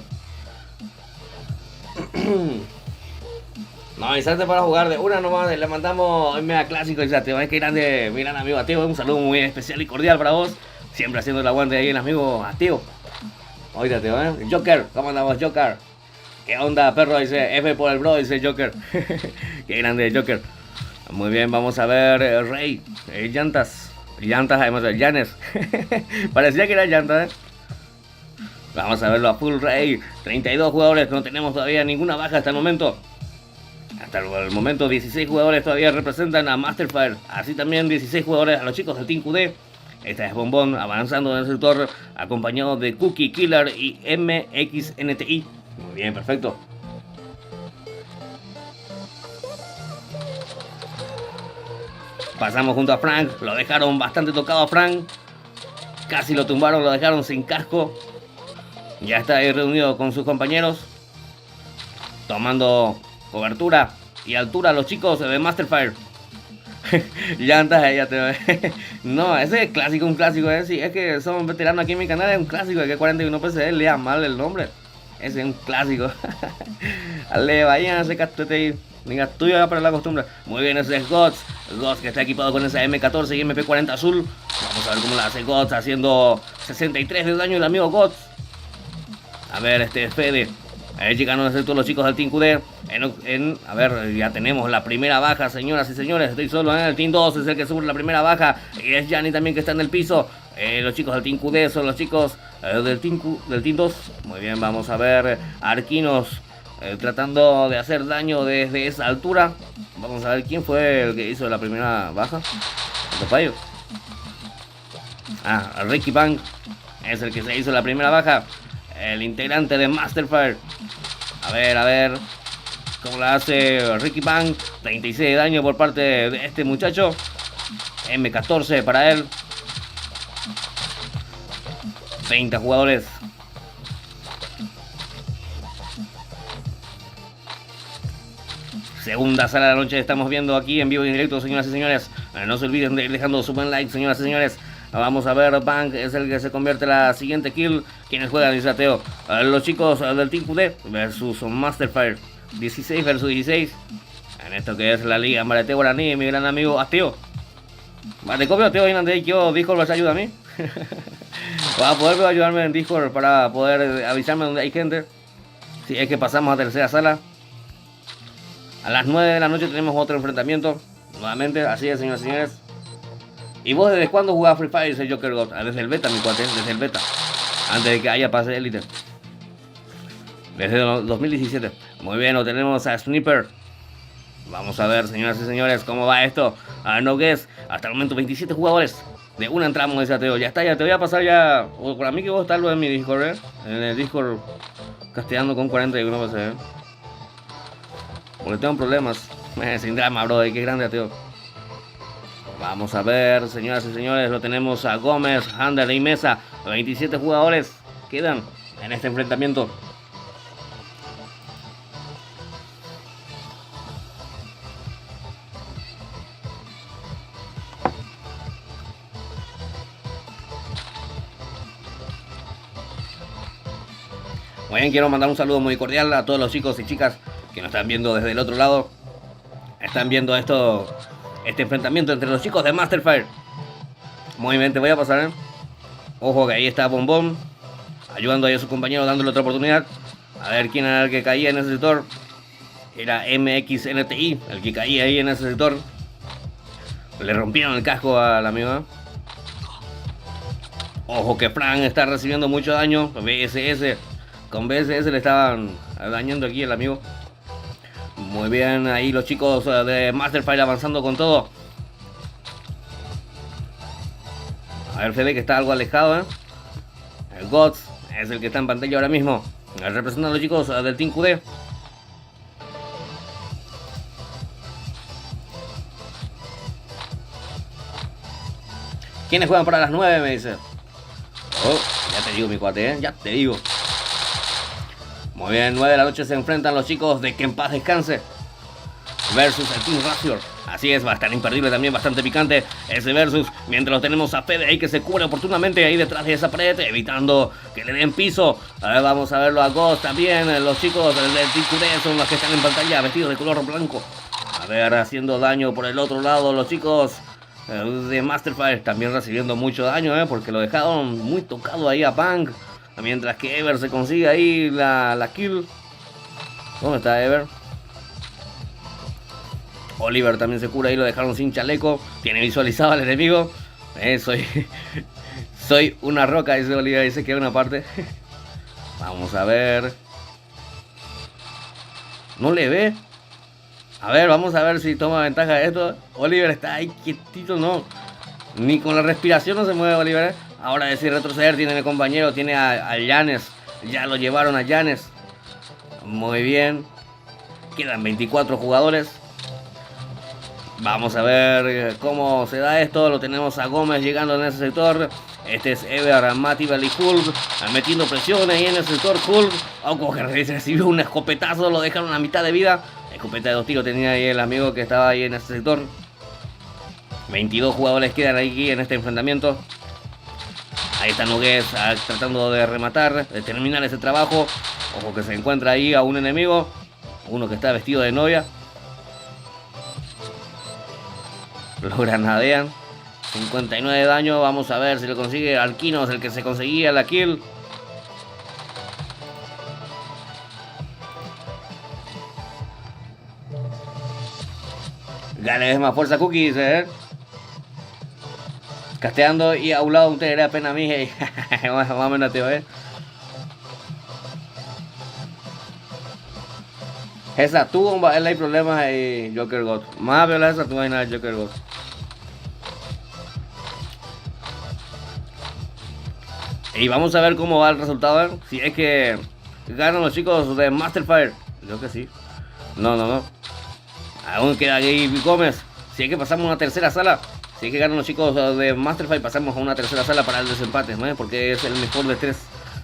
No, avisarte para jugar de una nomás. Le mandamos hoy mega clásico. Dice, Teo, es que grande, mi gran amigo a Teo. Un saludo muy especial y cordial para vos. Siempre haciendo el aguante ahí el amigo a Teo. Oíste, Teo, Joker, ¿cómo andamos, Joker? ¿Qué onda, perro? Dice F por el bro, dice Joker. Qué grande Joker. Muy bien, vamos a ver Rey. Llantas, además de Llanes. Parecía que era llantas, Vamos a verlo a full Rey. 32 jugadores, no tenemos todavía ninguna baja hasta el momento. Hasta el momento 16 jugadores todavía representan a Masterfire. Así también 16 jugadores a los chicos del Team QD. Esta es Bombón avanzando en el sector acompañado de Cookie, Killer y MXNTI. Muy bien, perfecto. Pasamos junto a Frank. Lo dejaron bastante tocado a Frank. Casi lo tumbaron, lo dejaron sin casco. Ya está ahí reunido con sus compañeros. Tomando cobertura y altura los chicos de Masterfire. Llantas, ya te no, ese es clásico, un clásico. Sí, es que somos veteranos aquí en mi canal. Es un clásico. Que 41 PC lea mal el nombre. Ese es un clásico. Ale, vayan a ese castete. Venga, tuyo para la costumbre. Muy bien, ese es Gods. Gods que está equipado con esa M14 y MP40 azul. Vamos a ver cómo la hace Gods, haciendo 63 de daño el amigo Gods. A ver, este es Fede. Llegaron a ser todos los chicos del Team QD. A ver, ya tenemos la primera baja, señoras y señores. Estoy solo en el Team 2, es el que sube la primera baja. Y es Yanni también que está en el piso. Los chicos del Team QD son los chicos del Team 2. Muy bien, vamos a ver. Arquinos tratando de hacer daño desde esa altura. Vamos a ver quién fue el que hizo la primera baja. Topayo. Ricky Bang es el que se hizo la primera baja. El integrante de Masterfire. A ver cómo la hace Ricky Bang. 36 de daño por parte de este muchacho. M14 para él. 30 jugadores. Segunda sala de la noche estamos viendo aquí en vivo y en directo, señoras y señores. No se olviden de ir dejando su buen like, señoras y señores. Vamos a ver, Bang es el que se convierte en la siguiente kill. ¿Quiénes juegan? Dice Ateo. Los chicos del Team QD versus Masterfire. 16 versus 16. En esto que es la liga Marete Guaraní, mi gran amigo Ateo. Vale, copio Ateo y Nandey, yo Discord vas a ayudar a mí. Va a poder ayudarme en Discord para poder avisarme donde hay gente. Si es que pasamos a tercera sala. A las 9 de la noche tenemos otro enfrentamiento. Nuevamente, así es, señoras y señores. ¿Y vos desde cuándo jugabas Free Fire? Dice Joker God. Desde el beta, mi cuate, desde el beta. Antes de que haya pase Elite. Desde 2017. Muy bien, lo tenemos a Sniper. Vamos a ver, señoras y señores, cómo va esto. No guess. Hasta el momento 27 jugadores. De una entramos, dice Ateo. Ya está, ya te voy a pasar ya. Por mí que vos estás en mi Discord, En el Discord castellando con 41 PC, Porque tengo problemas. Sin drama, bro. Qué grande, Ateo. Vamos a ver, señoras y señores, lo tenemos a Gómez, Handler y Mesa. 27 jugadores quedan en este enfrentamiento. Muy bien, quiero mandar un saludo muy cordial a todos los chicos y chicas que nos están viendo desde el otro lado. Están viendo este enfrentamiento entre los chicos de Masterfire. Muy bien, te voy a pasar, Ojo que ahí está Bombón, ayudando ahí a su compañero, dándole otra oportunidad. A ver quién era el que caía en ese sector. Era MXNTI el que caía ahí en ese sector. Le rompieron el casco al amigo. Ojo que Frank está recibiendo mucho daño. BSS. Con BSS le estaban dañando aquí el amigo. Muy bien, ahí los chicos de Masterfire avanzando con todo. A ver, se ve que está algo alejado, El Gods es el que está en pantalla ahora mismo. Representando a los chicos del Team QD. ¿Quiénes juegan para las 9? Me dice. Oh, ya te digo, mi cuate, Ya te digo. Muy bien, 9 de la noche se enfrentan los chicos de Que en Paz Descanse versus el Team Razor. Así es, va a estar imperdible también, bastante picante ese versus. Mientras tenemos a Fede ahí que se cubre oportunamente ahí detrás de esa pared, evitando que le den piso. A ver, vamos a verlo a Ghost también. Los chicos del Team QD son los que están en pantalla, vestidos de color blanco. A ver, haciendo daño por el otro lado los chicos de Masterfire, también recibiendo mucho daño, porque lo dejaron muy tocado ahí a Punk. Mientras que Ever se consigue ahí la kill. ¿Dónde está Ever? Oliver también se cura ahí, lo dejaron sin chaleco. Tiene visualizado al enemigo. Soy una roca, dice Oliver, dice que hay una parte. Vamos a ver. ¿No le ve? A ver, vamos a ver si toma ventaja de esto. Oliver está ahí quietito, no. Ni con la respiración no se mueve Oliver. Ahora decide retroceder, tiene el compañero, tiene a Llanes. Ya lo llevaron a Llanes. Muy bien. Quedan 24 jugadores. Vamos a ver cómo se da esto. Lo tenemos a Gómez llegando en ese sector. Este es Ever, Matibel y Hulk metiendo presión ahí en el sector. Hulk, Oco que recibió un escopetazo, lo dejaron a mitad de vida. Escopeta de 2 tiros tenía ahí el amigo que estaba ahí en ese sector. 22 jugadores quedan aquí en este enfrentamiento. Ahí está Nogués tratando de rematar, de terminar ese trabajo. Ojo que se encuentra ahí a un enemigo. Uno que está vestido de novia. Lo granadean. 59 de daño. Vamos a ver si lo consigue Alquinos, el que se conseguía la kill. Gane es más fuerza Cookies, Casteando y a un lado un tener apenas a mí. Más o menos, tío, Esa tuvo hay problemas ahí, Joker God. Más viola esa tuvo nada Joker God. Y vamos a ver cómo va el resultado. Si es que ganan los chicos de Masterfire. Creo que sí. No. Aún queda Gabe Gómez. Si es que pasamos a una tercera sala. Si es que ganan los chicos de Masterfire, pasamos a una tercera sala para el desempate, ¿no? Porque es el mejor de 3.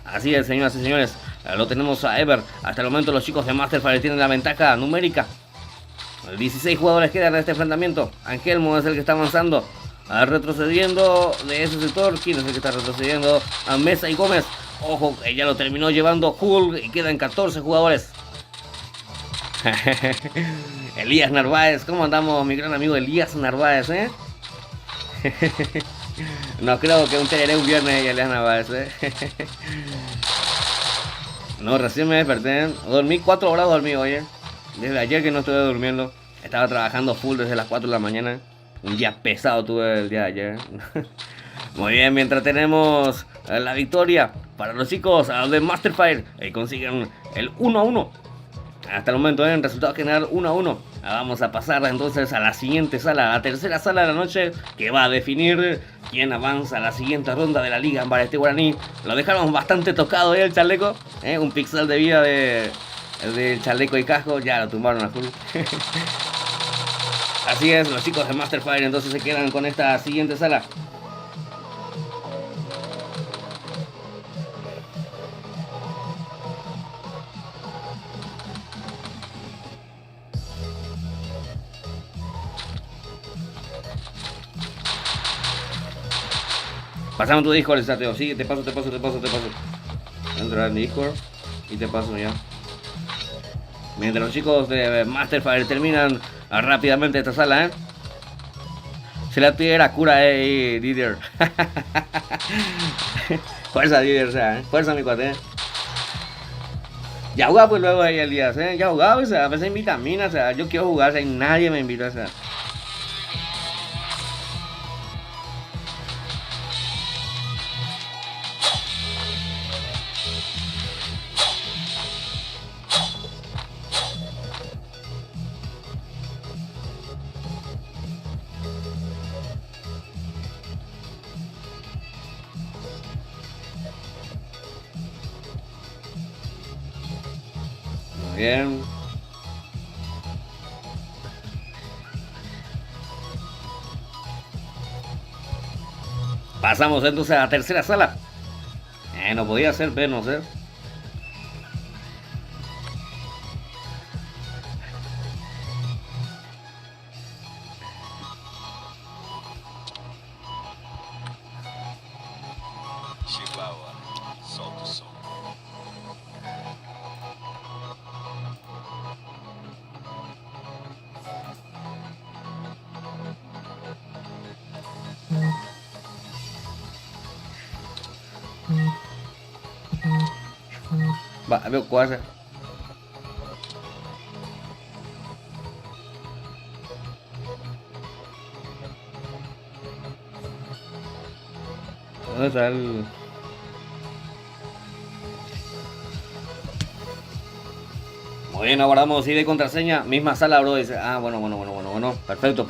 Así es, señoras y señores. Lo tenemos a Ever. Hasta el momento los chicos de Masterfire tienen la ventaja numérica. 16 jugadores quedan en este enfrentamiento. Angelmo es el que está avanzando. Retrocediendo de ese sector. ¿Quién es el que está retrocediendo? A Mesa y Gómez. Ojo, ya lo terminó llevando Hulk y quedan 14 jugadores. Elías Narváez. ¿Cómo andamos, mi gran amigo Elías Narváez, No creo que un tereré un viernes y Elías Narváez, No, recién me desperté. Dormí 4 horas dormí, oye. Desde ayer que no estuve durmiendo. Estaba trabajando full desde las 4 de la mañana. Un día pesado tuve el día de ayer. Muy bien, mientras tenemos la victoria para los chicos de Masterfire. Consiguen el 1-1. Hasta el momento en resultado general 1-1. Vamos a pasar entonces a la siguiente sala, la tercera sala de la noche, que va a definir quién avanza a la siguiente ronda de la Liga Ámbar Este Guaraní. Lo dejaron bastante tocado el chaleco, un pixel de vida de chaleco y casco, ya lo tumbaron a full. Así es, los chicos de Masterfire entonces se quedan con esta siguiente sala. Pasamos tu Discord, Sateo. Sí, te paso. Entrar en Discord y te paso ya. Mientras los chicos de Masterfire terminan rápidamente esta sala, Se la tira cura, Didier. Fuerza, Didier, o sea, fuerza, mi cuate. Ya jugaba pues luego ahí Elías, Ya jugaba, o sea, a veces invita vitaminas, o sea, yo quiero jugar, o sea, y nadie me invita, o sea. Muy bien. Pasamos entonces a la tercera sala. No podía ser menos, Chihuahua, solta o som. Va, veo quase. ¿Dónde está el...? Muy bien, aguardamos ID y contraseña. Misma sala, bro. Dice, ah, bueno. Perfecto.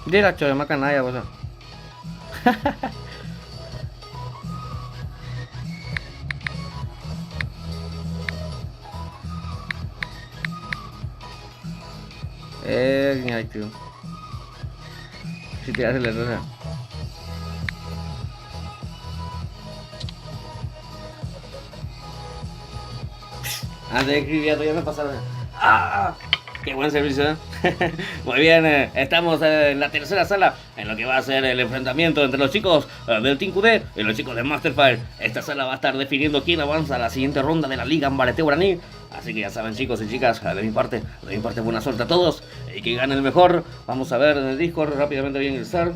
Dia lah coy, makan ayam bos. Gini itu. Si tidak ada letra. Antes de escribir ya me pasaron. ¡Ah! ¡Qué buen servicio! Muy bien, estamos en la tercera sala, en lo que va a ser el enfrentamiento entre los chicos del Team QD y los chicos de Masterfire. Esta sala va a estar definiendo quién avanza a la siguiente ronda de la Liga Ambarete Guaraní. Así que ya saben, chicos y chicas, de mi parte buena suerte a todos y que gane el mejor. Vamos a ver en el Discord rápidamente voy a ingresar.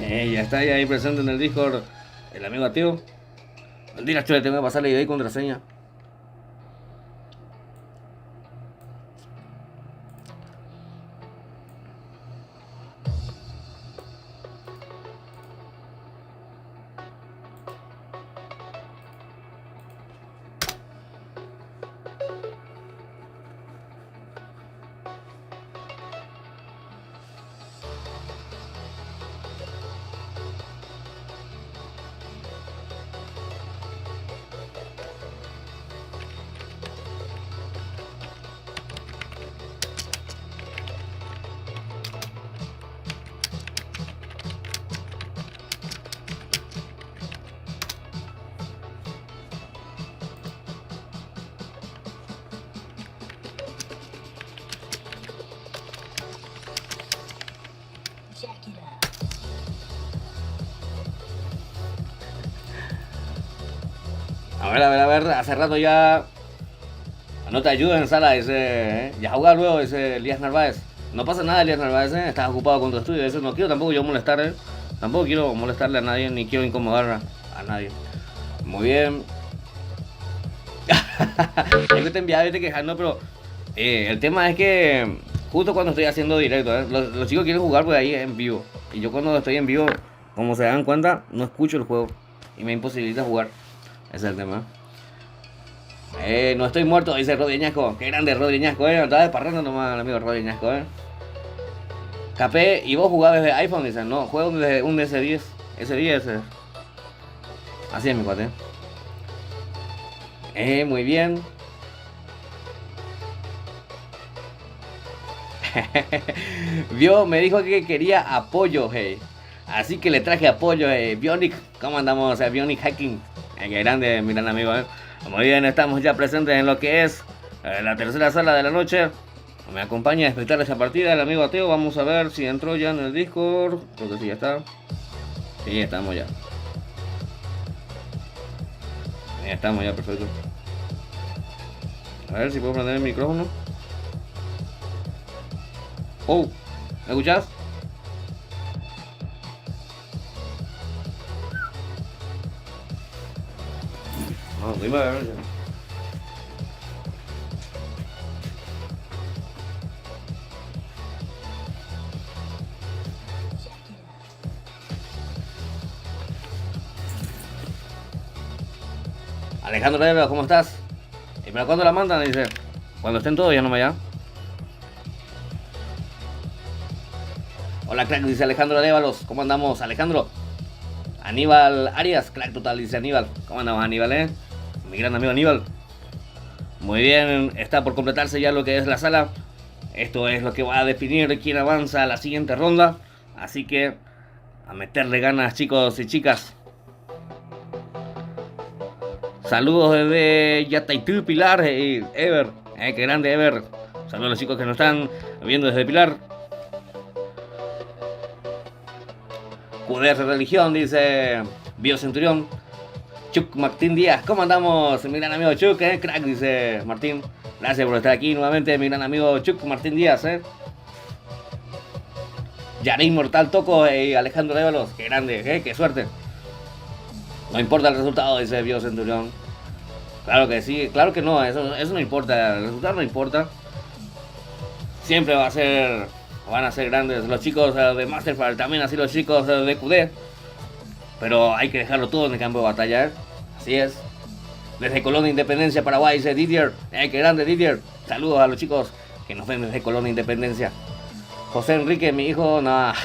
Ya está ahí presente en el Discord el amigo Ateo. Dile, chule, tengo que pasar la ID y contraseña. A ver, hace rato ya no te ayuda en sala, dice, ya jugar luego, dice Elías Narváez. No pasa nada, Elías Narváez, estás ocupado con tu estudio, eso no quiero tampoco yo molestar, tampoco quiero molestarle a nadie, ni quiero incomodar a nadie. Muy bien. Es que te enviaba y te quejando, pero el tema es que justo cuando estoy haciendo directo, los chicos quieren jugar por ahí en vivo. Y yo cuando estoy en vivo, como se dan cuenta, no escucho el juego y me imposibilita jugar. Ese es el tema. No estoy muerto, dice Rodri Ñasco. Qué grande Rodri Ñasco, estaba desparrando nomás el amigo Rodri Ñasco, Capé, ¿y vos jugás desde iPhone? Dicen, no, juego desde un S10. S10. Así es mi cuate. Muy bien. Vio, me dijo que quería apoyo, hey. Así que le traje apoyo, Bionic. ¿Cómo andamos? Bionic Hacking. Qué grande, mi gran amigo, Muy bien, estamos ya presentes en lo que es la tercera sala de la noche. Me acompaña a espectar esa partida el amigo Ateo. Vamos a ver si entró ya en el Discord. Creo que sí, ya está. Sí, estamos ya. Ya estamos ya, perfecto. A ver si puedo prender el micrófono. Oh, ¿me escuchás? No, dime a ver. Alejandro Leva, ¿cómo estás? ¿Y para cuándo la mandan? Dice. Cuando estén todos, ya no me llama. Hola, crack, dice Alejandro Lévalos. ¿Cómo andamos, Alejandro? Aníbal Arias, crack total, dice Aníbal. ¿Cómo andamos, Aníbal, Mi gran amigo Aníbal. Muy bien, está por completarse ya lo que es la sala. Esto es lo que va a definir quién avanza a la siguiente ronda. Así que a meterle ganas, chicos y chicas. Saludos desde Yataitú, Pilar y Ever. Qué grande Ever. Saludos a los chicos que nos están viendo desde Pilar. QDR Religión, dice Biocenturión. Chuck Martín Díaz, ¿cómo andamos? Mi gran amigo Chuck, crack, dice Martín. Gracias por estar aquí nuevamente, mi gran amigo Chuck Martín Díaz, Yarin Mortal Toco y Alejandro Révalos, qué grande, qué suerte. No importa el resultado, dice Biocenturión. Claro que sí, claro que no, eso no importa, el resultado no importa. Siempre van a ser grandes los chicos de Masterfire, también así los chicos de QD. Pero hay que dejarlo todo en el campo de batalla, Así es. Desde Colonia Independencia, Paraguay, dice Didier. Qué grande Didier. Saludos a los chicos que nos ven desde Colonia Independencia. José Enrique, mi hijo, nada.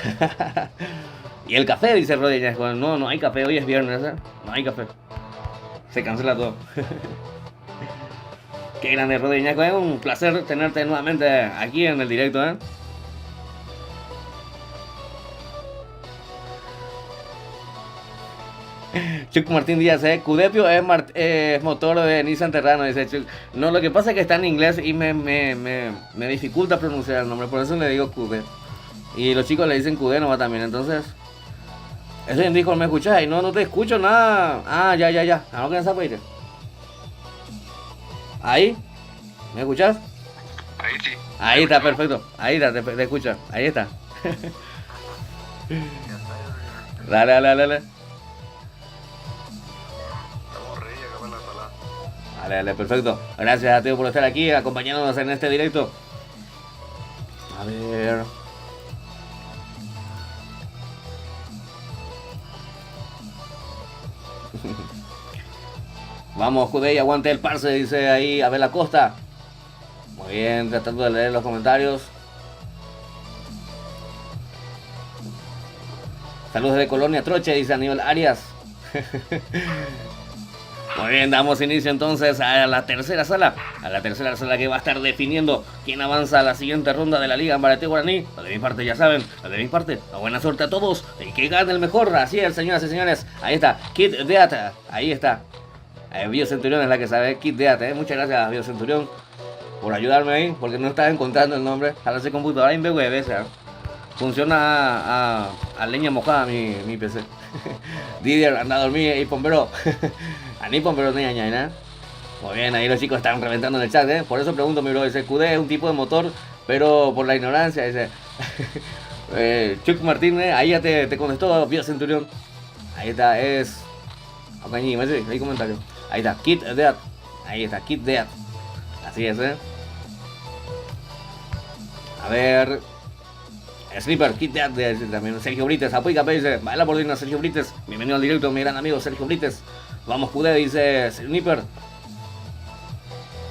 Y el café, dice Rodríguez. No hay café, hoy es viernes, No hay café. Se cancela todo. Qué grande Rodríguez, es un placer tenerte nuevamente aquí en el directo, Chuck Martín Díaz, Cudepio es motor de Nissan Terrano, dice Chuck. No, lo que pasa es que está en inglés y me dificulta pronunciar el nombre, por eso le digo Cude. Y los chicos le dicen Cude nomás también, entonces. Eso en Discord me escuchas y no te escucho nada. Ah, ya. ¿A no esa pedir? ¿Ahí? ¿Me escuchas? Ahí sí. Ahí está, perfecto. Ahí está, te escucho. Ahí está. Dale. Dale, perfecto. Gracias a Teo por estar aquí acompañándonos en este directo. A ver. Vamos, Cudey, aguante el parce, dice ahí Abel Acosta. Muy bien, tratando de leer los comentarios. Saludos de Colonia Troche, dice Aníbal Arias. Muy bien, damos inicio entonces a la tercera sala. A la tercera sala que va a estar definiendo quién avanza a la siguiente ronda de la Liga Ambarete Guaraní. Lo de mi parte ya saben, lo de mi parte, buena suerte a todos. Y que gane el mejor, así es, señoras y señores. Ahí está, Kid Deat, ahí está. Biocenturión es la que sabe, Kid Deat, Muchas gracias, Biocenturión, por ayudarme ahí, porque no estaba encontrando el nombre. A la computadora en BWB, funciona a leña mojada mi PC. Didier, anda a dormir y pombero. A ni pombero ni añaina. Muy bien, ahí los chicos están reventando en el chat, Por eso pregunto, mi bro, dice QD es un tipo de motor, pero por la ignorancia, dice. Chuck Martín, ahí ya te contestó Biocenturión. Ahí está, es. Hay comentario. Ahí está, Kid Deat. Ahí está, Kid Deat. Así es, A ver. Sniper, Kid Deat, también Sergio Brites. Apoy Capé, dice. Baila por digna, Sergio Brites. Bienvenido al directo, mi gran amigo Sergio Brites. Vamos, QD, dice Sniper.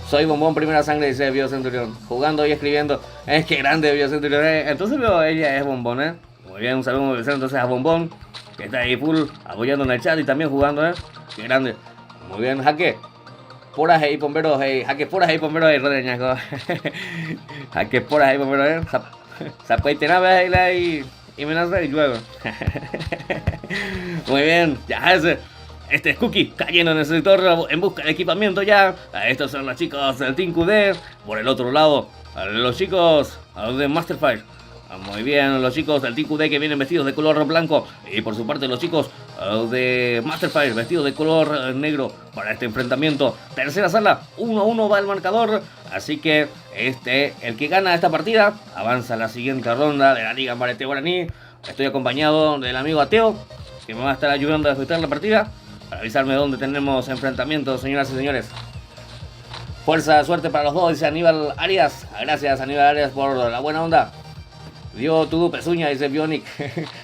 Soy bombón primera sangre, dice Biocenturión. Jugando y escribiendo. Es que grande Biocenturión. Entonces ella es bombón, Muy bien, un saludo entonces a Bombón, que está ahí full apoyando en el chat y también jugando, Qué grande. Muy bien, jaque. Poras ahí, pomberos, jaque poras ahí, pomberos, rodeñaco. Jaque poras ahí, pomberos, Zapaite nave y me nace y luego. Muy bien, ya ese. Este es Cookie, cayendo en el sector en busca de equipamiento ya. Estos son los chicos del Team QD. Por el otro lado, los chicos de Masterfire. Muy bien, los chicos del Team QD que vienen vestidos de color blanco. Y por su parte los chicos de Masterfire vestidos de color negro para este enfrentamiento. Tercera sala, 1-1 va el marcador. Así que el que gana esta partida avanza a la siguiente ronda de la Liga Ambarete Guaraní. Estoy acompañado del amigo Ateo, que me va a estar ayudando a disfrutar la partida, para avisarme dónde tenemos enfrentamientos, señoras y señores. Fuerza, suerte para los dos, dice Aníbal Arias. Gracias, Aníbal Arias, por la buena onda. Dio tu pezuña, dice Bionic.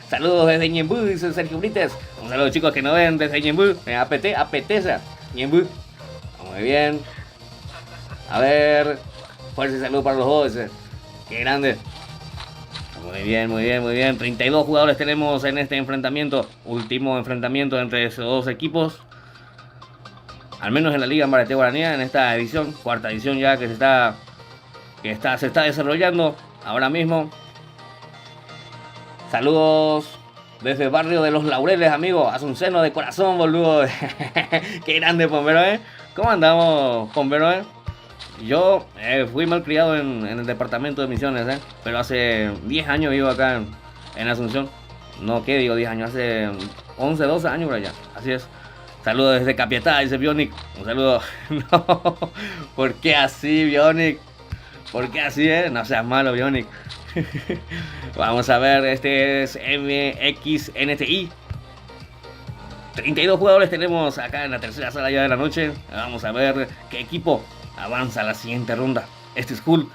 Saludos desde Ñembú, dice Sergio Brites. Un saludo, chicos, que nos ven desde Ñembú. Apetece. Ñembú. Muy bien. A ver. Fuerza y salud para los dos, dice. Qué grande. Muy bien. 32 jugadores tenemos en este enfrentamiento. Último enfrentamiento entre esos dos equipos. Al menos en la Liga Ambarete Guaraní, en esta edición, cuarta edición ya que se está que se está desarrollando ahora mismo. Saludos desde el barrio de Los Laureles, amigo. Asunceno de corazón, boludo. Qué grande, Pombero, ¿Cómo andamos, Pombero, Yo fui malcriado en el departamento de Misiones, pero hace 10 años vivo acá en Asunción. No, ¿qué digo 10 años? Hace 11, 12 años por allá. Así es. Saludos desde Capiatá, dice Bionic. Un saludo. No, ¿por qué así, Bionic? ¿Por qué así, No seas malo, Bionic. Vamos a ver, este es MXNTI. 32 jugadores tenemos acá en la tercera sala ya de la noche. Vamos a ver qué equipo avanza a la siguiente ronda. Este es Hulk.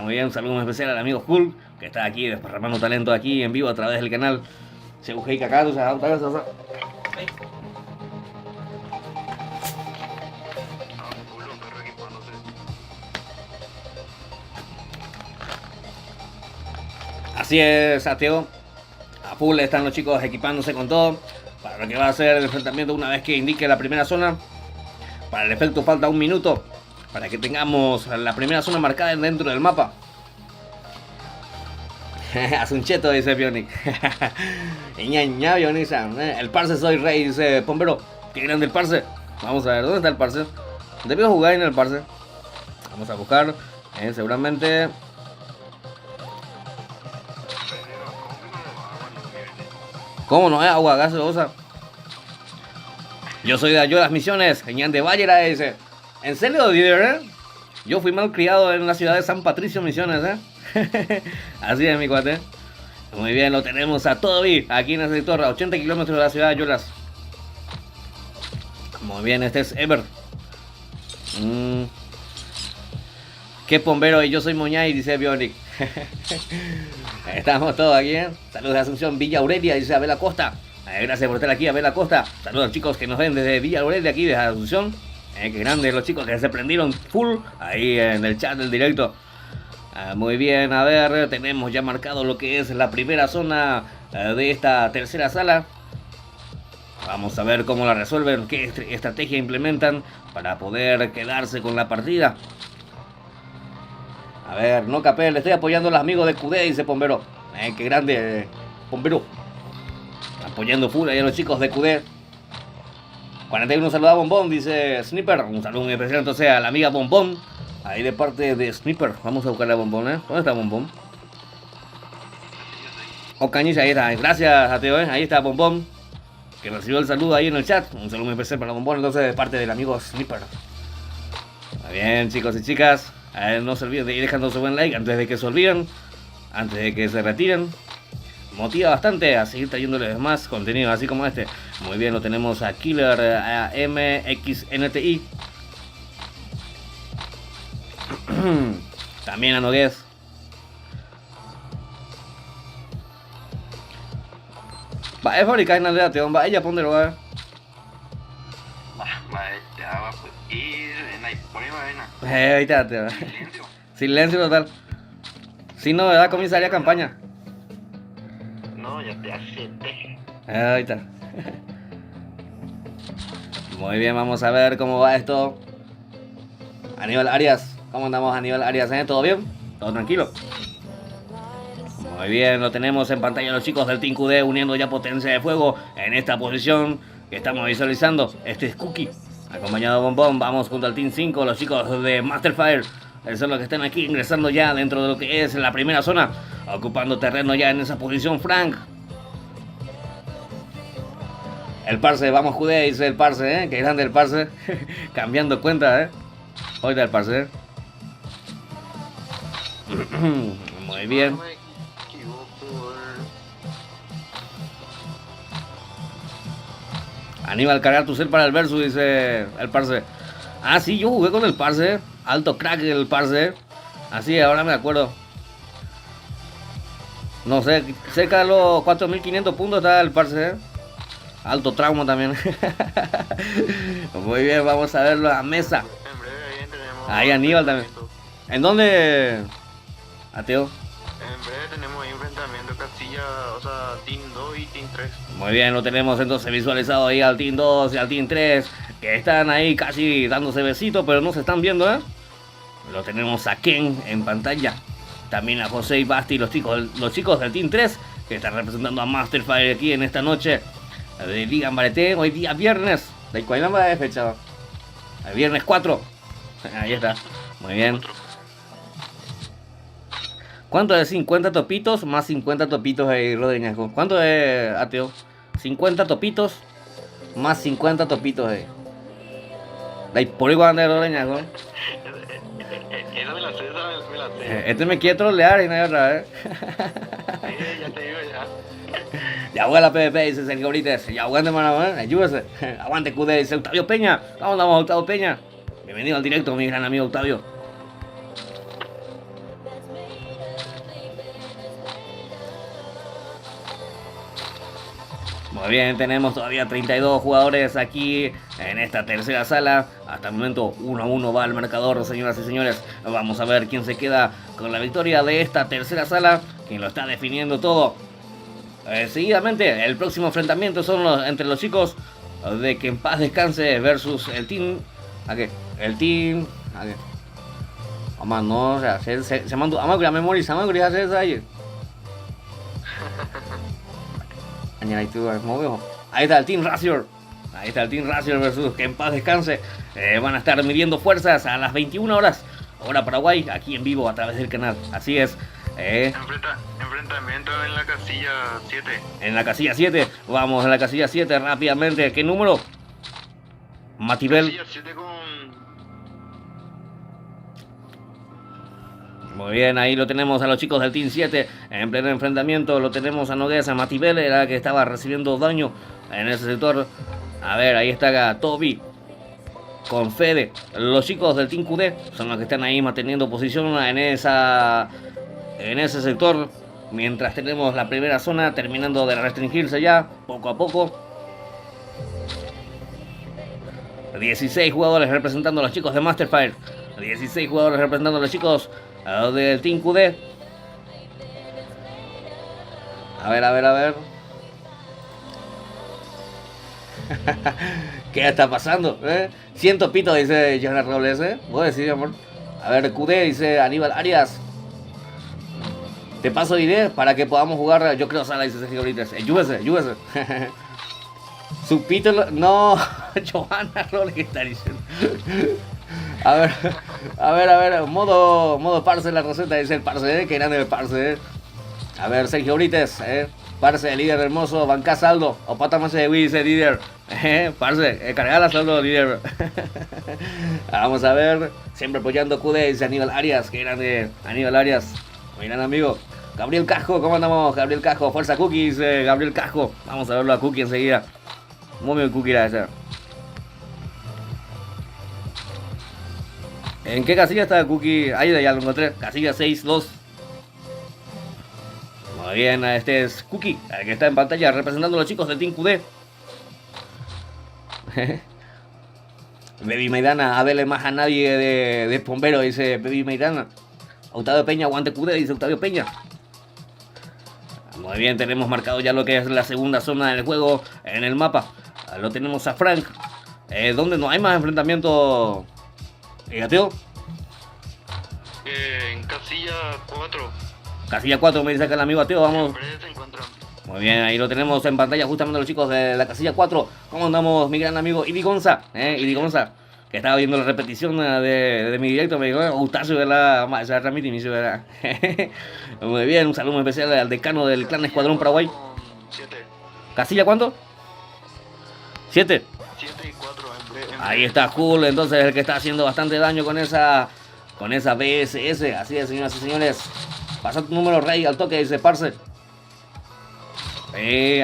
Muy bien, un saludo muy especial al amigo Hulk, que está aquí desparramando talento aquí en vivo a través del canal. Así es, Santiago. A full están los chicos equipándose con todo para lo que va a ser el enfrentamiento una vez que indique la primera zona. Para el efecto falta 1 minuto para que tengamos la primera zona marcada dentro del mapa. Haz un cheto, dice Bionic. Ñaña, Bionic. El parce soy rey, dice Pombero. Qué grande el parce. Vamos a ver, ¿dónde está el parce? Debió jugar en el parce. Vamos a buscar. Seguramente. ¿Cómo no es agua gaseosa? Yo soy de Ayolas Misiones, Ñan de Ballera, dice. ¿En serio, Didier, Yo fui mal criado en la ciudad de San Patricio, Misiones, Así es, mi cuate. Muy bien, lo tenemos a Toby, aquí en el sector, a 80 kilómetros de la ciudad de Ayolas. Muy bien, este es Ever. Qué Pombero, y yo soy Moñay, dice Bionic. Estamos todos aquí, Saludos de Asunción, Villa Aurelia, dice Abel Acosta. Gracias por estar aquí, Abel Acosta. Saludos chicos que nos ven desde Villa Aurelia, aquí desde Asunción. Qué grandes los chicos que se prendieron full ahí en el chat del directo. Muy bien, a ver, tenemos ya marcado lo que es la primera zona de esta tercera sala. Vamos a ver cómo la resuelven, qué estrategia implementan para poder quedarse con la partida. A ver, no capé, le estoy apoyando a los amigos de QD, dice Pombero. Qué grande, Pombero. Apoyando full ahí a los chicos de QD. 41 saluda a Bombón, dice Sniper. Un saludo muy especial entonces a la amiga Bombón. Ahí de parte de Sniper. Vamos a buscarle a Bombón, ¿Dónde está Bombón? Oh, Cañiza, ahí está. Gracias a Teo, Ahí está Bombón, que recibió el saludo ahí en el chat. Un saludo muy especial para Bombón, entonces de parte del amigo Sniper. Muy bien, chicos y chicas. No se olviden de ir dejando su buen like antes de que se olviden, antes de que se retiren. Motiva bastante a seguir trayéndoles más contenido así como este. Muy bien, lo tenemos a Killer, a MXNTI. También a Nogués. Va, es fabricar en la aldea, Teón. Va, ella póndelo, va. Ahí está, Teón. Silencio total. Si no, ¿verdad? Comenzaría campaña. No, ya te acepté. Ahí está. Muy bien, vamos a ver cómo va esto. Aníbal Arias. ¿Cómo andamos, Aníbal Arias? ¿Todo bien? ¿Todo tranquilo? Muy bien, lo tenemos en pantalla los chicos del Team QD uniendo ya potencia de fuego en esta posición que estamos visualizando. Este es Cookie, acompañado de Bombón. Vamos junto al Team 5, los chicos de Masterfire. Son los que están aquí ingresando ya dentro de lo que es la primera zona, ocupando terreno ya en esa posición. Frank. El parce, vamos QD, dice el parce, que grande el parce. Cambiando cuenta, Hoy está el parce, Muy bien. Aníbal, cargar tu cel para el versus, dice el parce. Ah, sí, yo jugué con el parce. Alto crack el parce. Así, ahora me acuerdo. No sé, cerca de los 4500 puntos está el parce. Alto trauma también. Muy bien, vamos a verlo a mesa. En breve ahí tenemos. Ahí Aníbal también. ¿En dónde, Ateo? En breve tenemos ahí enfrentamiento Castilla, o sea, Team 2 y Team 3. Muy bien, lo tenemos entonces visualizado ahí al Team 2 y al Team 3, que están ahí casi dándose besitos, pero no se están viendo, Lo tenemos a Ken en pantalla. También a José y Basti, los chicos del Team 3, que están representando a Masterfire aquí en esta noche de Liga Ambareté. Hoy día viernes. ¿De cuál número de fecha? El viernes 4. Ahí está. Muy bien. ¿Cuánto es 50 topitos más 50 topitos ahí, Rodríguez? ¿Cuánto es, Ateo? 50 topitos más 50 topitos ahí. De ahí por igual de Rodríguez, ¿no? Esa me la sé, esa me la sé. Este me quiere trolear y no hay otra vez. Sí, ya te digo ya. Ya juega la PvP, dice Sergio Brites. Ya aguante, mano, ayúdese. Aguante, QD, dice Octavio Peña. ¿Cómo andamos, Octavio Peña? Bienvenido al directo, mi gran amigo Octavio. Muy bien, tenemos todavía 32 jugadores aquí en esta tercera sala. Hasta el momento 1-1 va el marcador, señoras y señores. Vamos a ver quién se queda con la victoria de esta tercera sala, quién lo está definiendo todo. Seguidamente, el próximo enfrentamiento son entre los chicos de Que en Paz Descanse versus el Team... ¿A qué? El Team... ¿A qué? Vamos, no, o sea, se mandó... Vamos a la memoria, se llama Gris ahí. Ahí está el Team Razier. Ahí está el Team Razier versus Que en Paz Descanse. Van a estar midiendo fuerzas a las 21 horas, hora Paraguay, aquí en vivo a través del canal. Así es. Enfrentamiento en la casilla 7. En la casilla 7. Vamos a la casilla 7 rápidamente. ¿Qué número? Matibel. Casilla 7 con... Muy bien, ahí lo tenemos a los chicos del Team 7 en pleno enfrentamiento. Lo tenemos a Nogués, a Matibel, era que estaba recibiendo daño en ese sector. A ver, ahí está Toby con Fede. Los chicos del Team QD son los que están ahí manteniendo posición en ese sector. Mientras tenemos la primera zona terminando de restringirse ya, poco a poco. 16 jugadores representando a los chicos de Masterfire. 16 jugadores representando a los chicos del Team QD. A ver. ¿Qué está pasando? 100 pitos, dice Jonah Robles, Vos decís, amor. A ver, QD, dice Aníbal Arias. Te paso ideas para que podamos jugar. Yo creo sala, dice Sergio Brites. Ayúdese. Su pito... No, Johanna Robles, ¿qué está diciendo? A ver, modo parce la receta, dice el parce, que grande el parce, A ver, Sergio Brites, parce, líder hermoso, banca saldo, o pata más de Wii, dice líder, parce, cargala saldo, líder. Vamos a ver, siempre apoyando QD, dice Aníbal Arias, que grande Aníbal Arias, muy gran amigo. Gabriel Cajo, ¿cómo andamos? Gabriel Cajo, fuerza Cookie, dice Gabriel Cajo, vamos a verlo a Cookie enseguida. Muy bien, Cookie, gracias. ¿En qué casilla está Cookie? Ahí ya lo encontré. Casilla 6-2. Muy bien, este es Cookie, el que está en pantalla representando a los chicos del Team QD. Baby Maidana, háblele más a nadie de bombero, dice Baby Maidana. Octavio Peña, aguante QD, dice Octavio Peña. Muy bien, tenemos marcado ya lo que es la segunda zona del juego en el mapa. Lo tenemos a Frank. Donde no hay más enfrentamiento. Gateo. En casilla 4. Casilla 4 me dice acá el amigo Ateo, vamos. Se encuentran. Muy bien, ahí lo tenemos en pantalla justamente los chicos de la casilla 4. ¿Cómo andamos, mi gran amigo Idi Gonza? Idi Gonza, que estaba viendo la repetición de mi directo, me dijo, gustazo verla, esa transmite y ¿verdad? Muy bien, un saludo especial al decano del clan Escuadrón Paraguay. 7. ¿Casilla cuánto? 7. 7 y 4. Ahí está Cool, entonces el que está haciendo bastante daño con esa BSS. Así es, señoras y señores. Pasa tu número, Rey, al toque, dice Parce.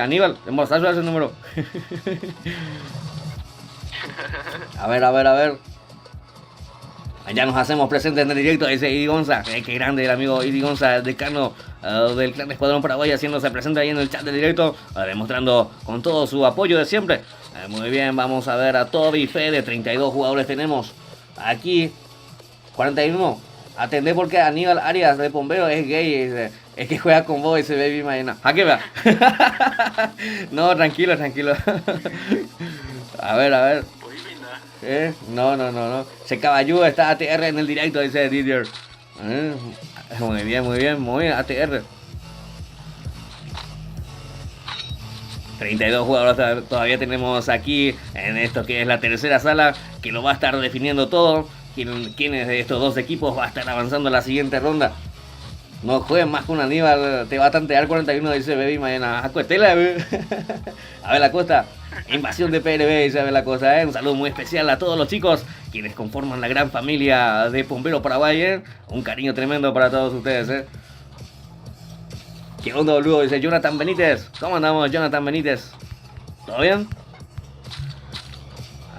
Aníbal, hemos a ese número. A ver. Ya nos hacemos presentes en el directo, dice Idi Gonza. Qué grande el amigo Idi Gonza, el decano del clan Escuadrón Paraguay, haciéndose presente ahí en el chat del directo, demostrando con todo su apoyo de siempre. Muy bien, vamos a ver a Toby y Fede, 32 jugadores tenemos. Aquí, 41. Atendé porque Aníbal Arias de Bombero es gay, es que juega con vos, ese Baby Maena. ¿A qué va? No, tranquilo. A ver. No. Se caballú, está ATR en el directo, dice Didier. Muy bien, ATR. 32 jugadores todavía tenemos aquí en esto que es la tercera sala, que lo va a estar definiendo todo. ¿Quiénes de estos dos equipos va a estar avanzando a la siguiente ronda? No jueguen más con Aníbal, te va a tantear 41, dice Baby mañana. Acuestela, a ver la costa. Invasión de PRB, dice la cosa, Un saludo muy especial a todos los chicos quienes conforman la gran familia de Pombero Paraguay, Un cariño tremendo para todos ustedes, ¿Qué onda, boludo? Dice Jonathan Benítez. ¿Cómo andamos, Jonathan Benítez? ¿Todo bien?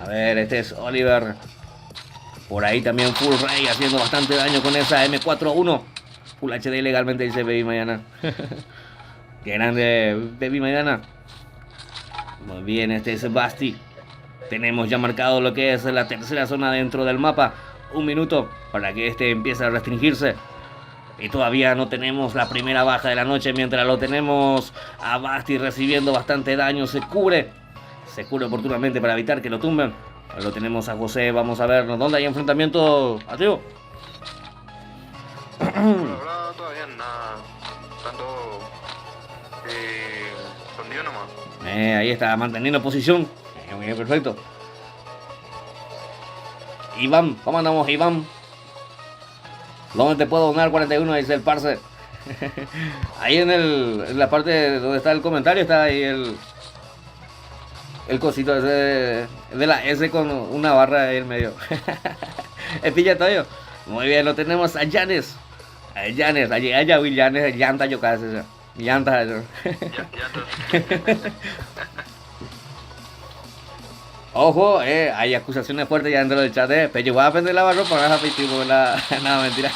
A ver, este es Oliver. Por ahí también Full Ray haciendo bastante daño con esa M41. Full HD legalmente, dice Baby Mañana. Qué grande, Baby Mañana. Muy bien, este es Basti. Tenemos ya marcado lo que es la tercera zona dentro del mapa. 1 minuto para que este empiece a restringirse. Y todavía no tenemos la primera baja de la noche. Mientras lo tenemos a Basti recibiendo bastante daño. Se cubre oportunamente para evitar que lo tumben. Lo tenemos a José. Vamos a ver dónde hay enfrentamiento. Activo. Por ahora todavía nada. Tanto escondido nomás. Ahí está, manteniendo posición. Muy bien, perfecto. Iván, ¿cómo andamos, Iván? ¿Dónde te puedo donar 41? Dice el parce. Ahí en la parte donde está el comentario está ahí el cosito ese de la S con una barra ahí en medio. ¿Es pilla todavía? Muy bien, lo tenemos a Janes. Allá Will Janes, llanta yo casi. Llanta. Ya Ojo, hay acusaciones fuertes ya dentro del chat, pero yo voy a aprender la barra para no dejar la... No, mentira.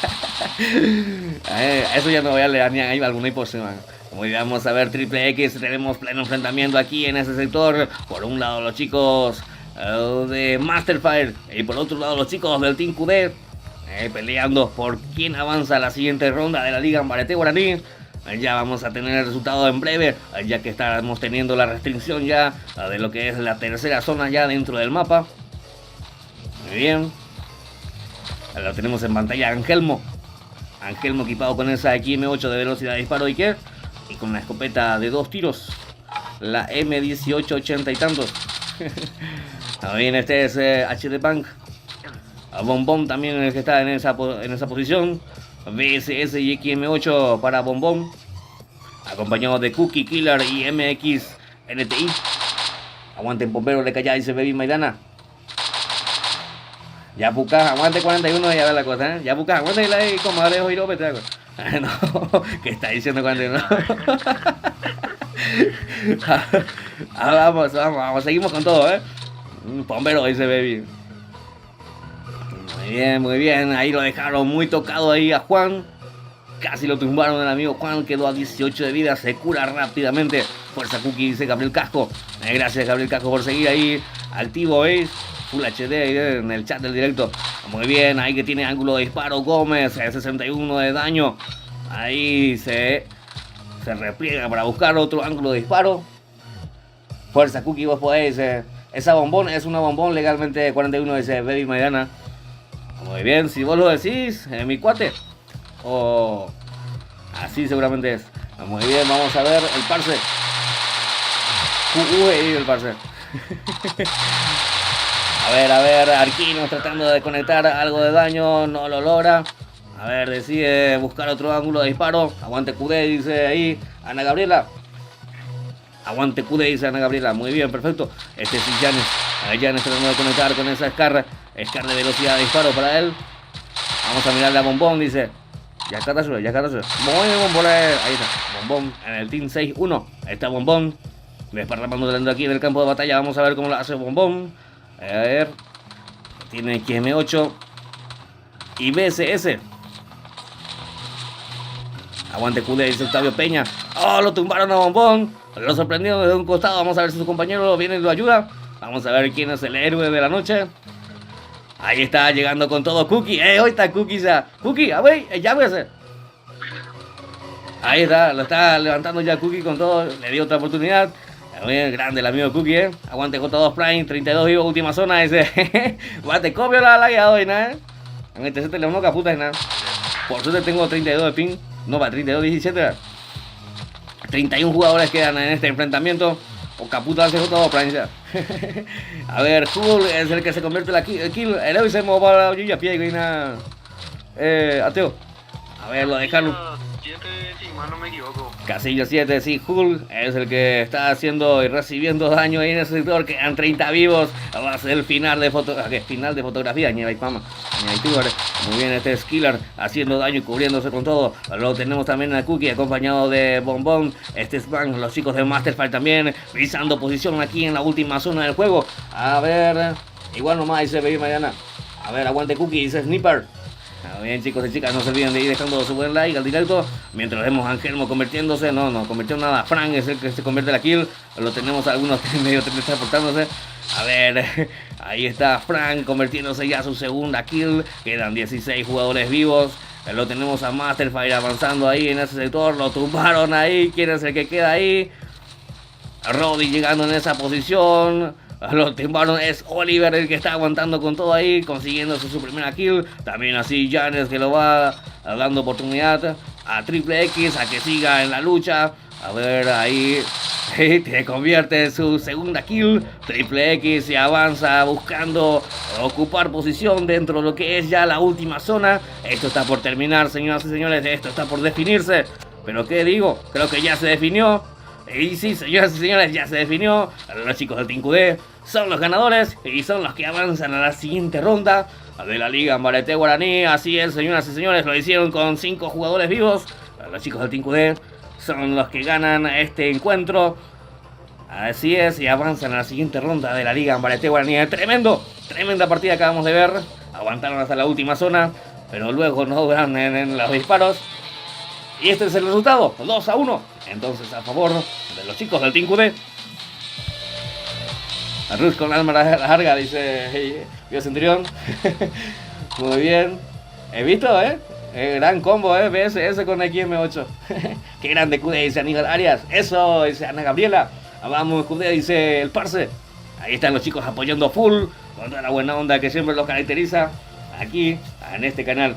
Eso ya no voy a leer ni hay alguna hipótesis, man. Muy bien, vamos a ver Triple X, tenemos pleno enfrentamiento aquí en ese sector. Por un lado los chicos de Masterfire y por otro lado los chicos del Team QD peleando por quién avanza a la siguiente ronda de la Liga Ambarete Guaraní. Ya vamos a tener el resultado en breve, ya que estamos teniendo la restricción ya de lo que es la tercera zona ya dentro del mapa. Muy bien. Lo tenemos en pantalla Angelmo equipado con esa XM8 de velocidad de disparo y con una escopeta de 2 tiros. La M1880 y tantos. También este es HD Punk. Bombón también el que está en esa posición. BSS y XM8 para Bombón, acompañado de Cookie Killer y MX NTI. Aguanten Pompero, le calla, dice Baby Maidana. Ya Pucas, aguante 41 y a ver la cosa, Ya Pucas, aguante y la de comadre Oiro Petraco. No, ¿qué está diciendo 41? Vamos, seguimos con todo, Pompero, dice Baby. Muy bien, ahí lo dejaron muy tocado ahí a Juan. Casi lo tumbaron el amigo Juan, quedó a 18 de vida, se cura rápidamente. Fuerza Cookie, dice Gabriel Casco. Gracias Gabriel Casco por seguir ahí activo, Full HD ahí en el chat del directo. Muy bien, ahí que tiene ángulo de disparo Gómez, 61 de daño. Ahí se repliega para buscar otro ángulo de disparo. Fuerza Cookie, vos podéis. Esa bombón es una bombón legalmente 41, dice Baby Maidana. Muy bien, si vos lo decís, mi cuate. O así seguramente es. Muy bien, vamos a ver el parce. El parce. A ver, Arquinos tratando de conectar algo de daño, no lo logra. A ver, decide buscar otro ángulo de disparo. Aguante QD, dice ahí Ana Gabriela. Aguante QD, dice Ana Gabriela. Muy bien, perfecto. Este es Janes. Janes tratando de conectar con esa Scar. Scar de velocidad de disparo para él. Vamos a mirarle a Bombón, dice. Ya está suyo. Muy Bombón, ahí está. Bombón en el Team 6-1. Ahí está Bombón. Desparramando talento aquí en el campo de batalla. Vamos a ver cómo lo hace Bombón. A ver. Tiene XM8 y BSS. Aguante QD, dice Octavio Peña. Oh, lo tumbaron a Bombón. Lo sorprendieron desde un costado. Vamos a ver si su compañero viene y lo ayuda. Vamos a ver quién es el héroe de la noche. Ahí está llegando con todo Cookie. Hoy está Cookie ya. Cookie, ya voy a hacer. Ahí está, lo está levantando ya Cookie con todo. Le dio otra oportunidad. Muy bien, grande el amigo Cookie, Aguante J2 Prime, 32 vivos, última zona, ese. Bate copio la lagueado hoy, nada. En este set le uno caputa, nada. Por suerte tengo 32 de ping. No, va 32, 17. 31 jugadores quedan en este enfrentamiento. O caputa hace J2 Prime, ya. A ver, Hull es el que se convierte en el kill. El héroe se movió para la pie y nada. Ateo. A ver, lo dejaron. 7, si mal no me equivoco. Casilla 7, sí, Hull es el que está haciendo y recibiendo daño ahí en ese sector. Quedan 30 vivos. Va a ser el final de fotografía. Muy bien, este Skiller haciendo daño y cubriéndose con todo. Lo tenemos también a Cookie acompañado de Bombón. Este es Bang, los chicos de Masterfile también pisando posición aquí en la última zona del juego. A ver, igual nomás dice Baby Mariana. A ver, aguante Cookie, dice Sniper. Bien, chicos y chicas, no se olviden de ir dejando su buen like al directo. Mientras vemos a Angelmo convirtiéndose, no convirtió nada. Frank es el que se convierte en la kill. Lo tenemos algunos medio transportándose. A ver, ahí está Frank convirtiéndose ya a su segunda kill. Quedan 16 jugadores vivos. Lo tenemos a Masterfire avanzando ahí en ese sector. Lo tumbaron ahí. ¿Quién es el que queda ahí? Roddy llegando en esa posición. Lo tumbaron, es Oliver el que está aguantando con todo ahí, consiguiendo su primera kill. También así Janes que lo va dando oportunidad a Triple X a que siga en la lucha. A ver, ahí te convierte en su segunda kill. Triple X y avanza buscando ocupar posición dentro de lo que es ya la última zona. Esto está por terminar, señoras y señores, esto está por definirse. Pero ¿qué digo? Creo que ya se definió. Y sí, señoras y señores, ya se definió. Los chicos del Team QD son los ganadores y son los que avanzan a la siguiente ronda de la Liga Ambarete Guaraní. Así es, señoras y señores, lo hicieron con 5 jugadores vivos. Los chicos del Team QD son los que ganan este encuentro. Así es, y avanzan a la siguiente ronda de la Liga Ambarete Guaraní. Tremenda partida que acabamos de ver. Aguantaron hasta la última zona, pero luego no duran en los disparos. Y este es el resultado, 2-1. Entonces a favor de los chicos del Team QD. Arruz con alma larga, dice Bio Centurión. Muy bien. He visto, gran combo, BSS con XM8. Qué grande QD, dice Aníbal Arias. Eso, dice Ana Gabriela. Vamos QD, dice el Parce. Ahí están los chicos apoyando full, con toda la buena onda que siempre los caracteriza aquí en este canal.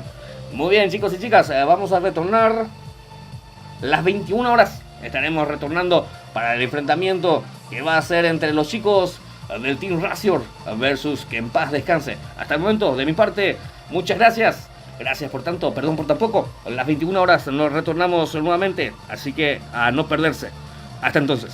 Muy bien, chicos y chicas, vamos a retornar las 21 horas. Estaremos retornando para el enfrentamiento que va a ser entre los chicos del Team Razor versus que en paz descanse. Hasta el momento, de mi parte, muchas gracias. Gracias por tanto, perdón por tan poco. A las 21 horas nos retornamos nuevamente, así que a no perderse. Hasta entonces.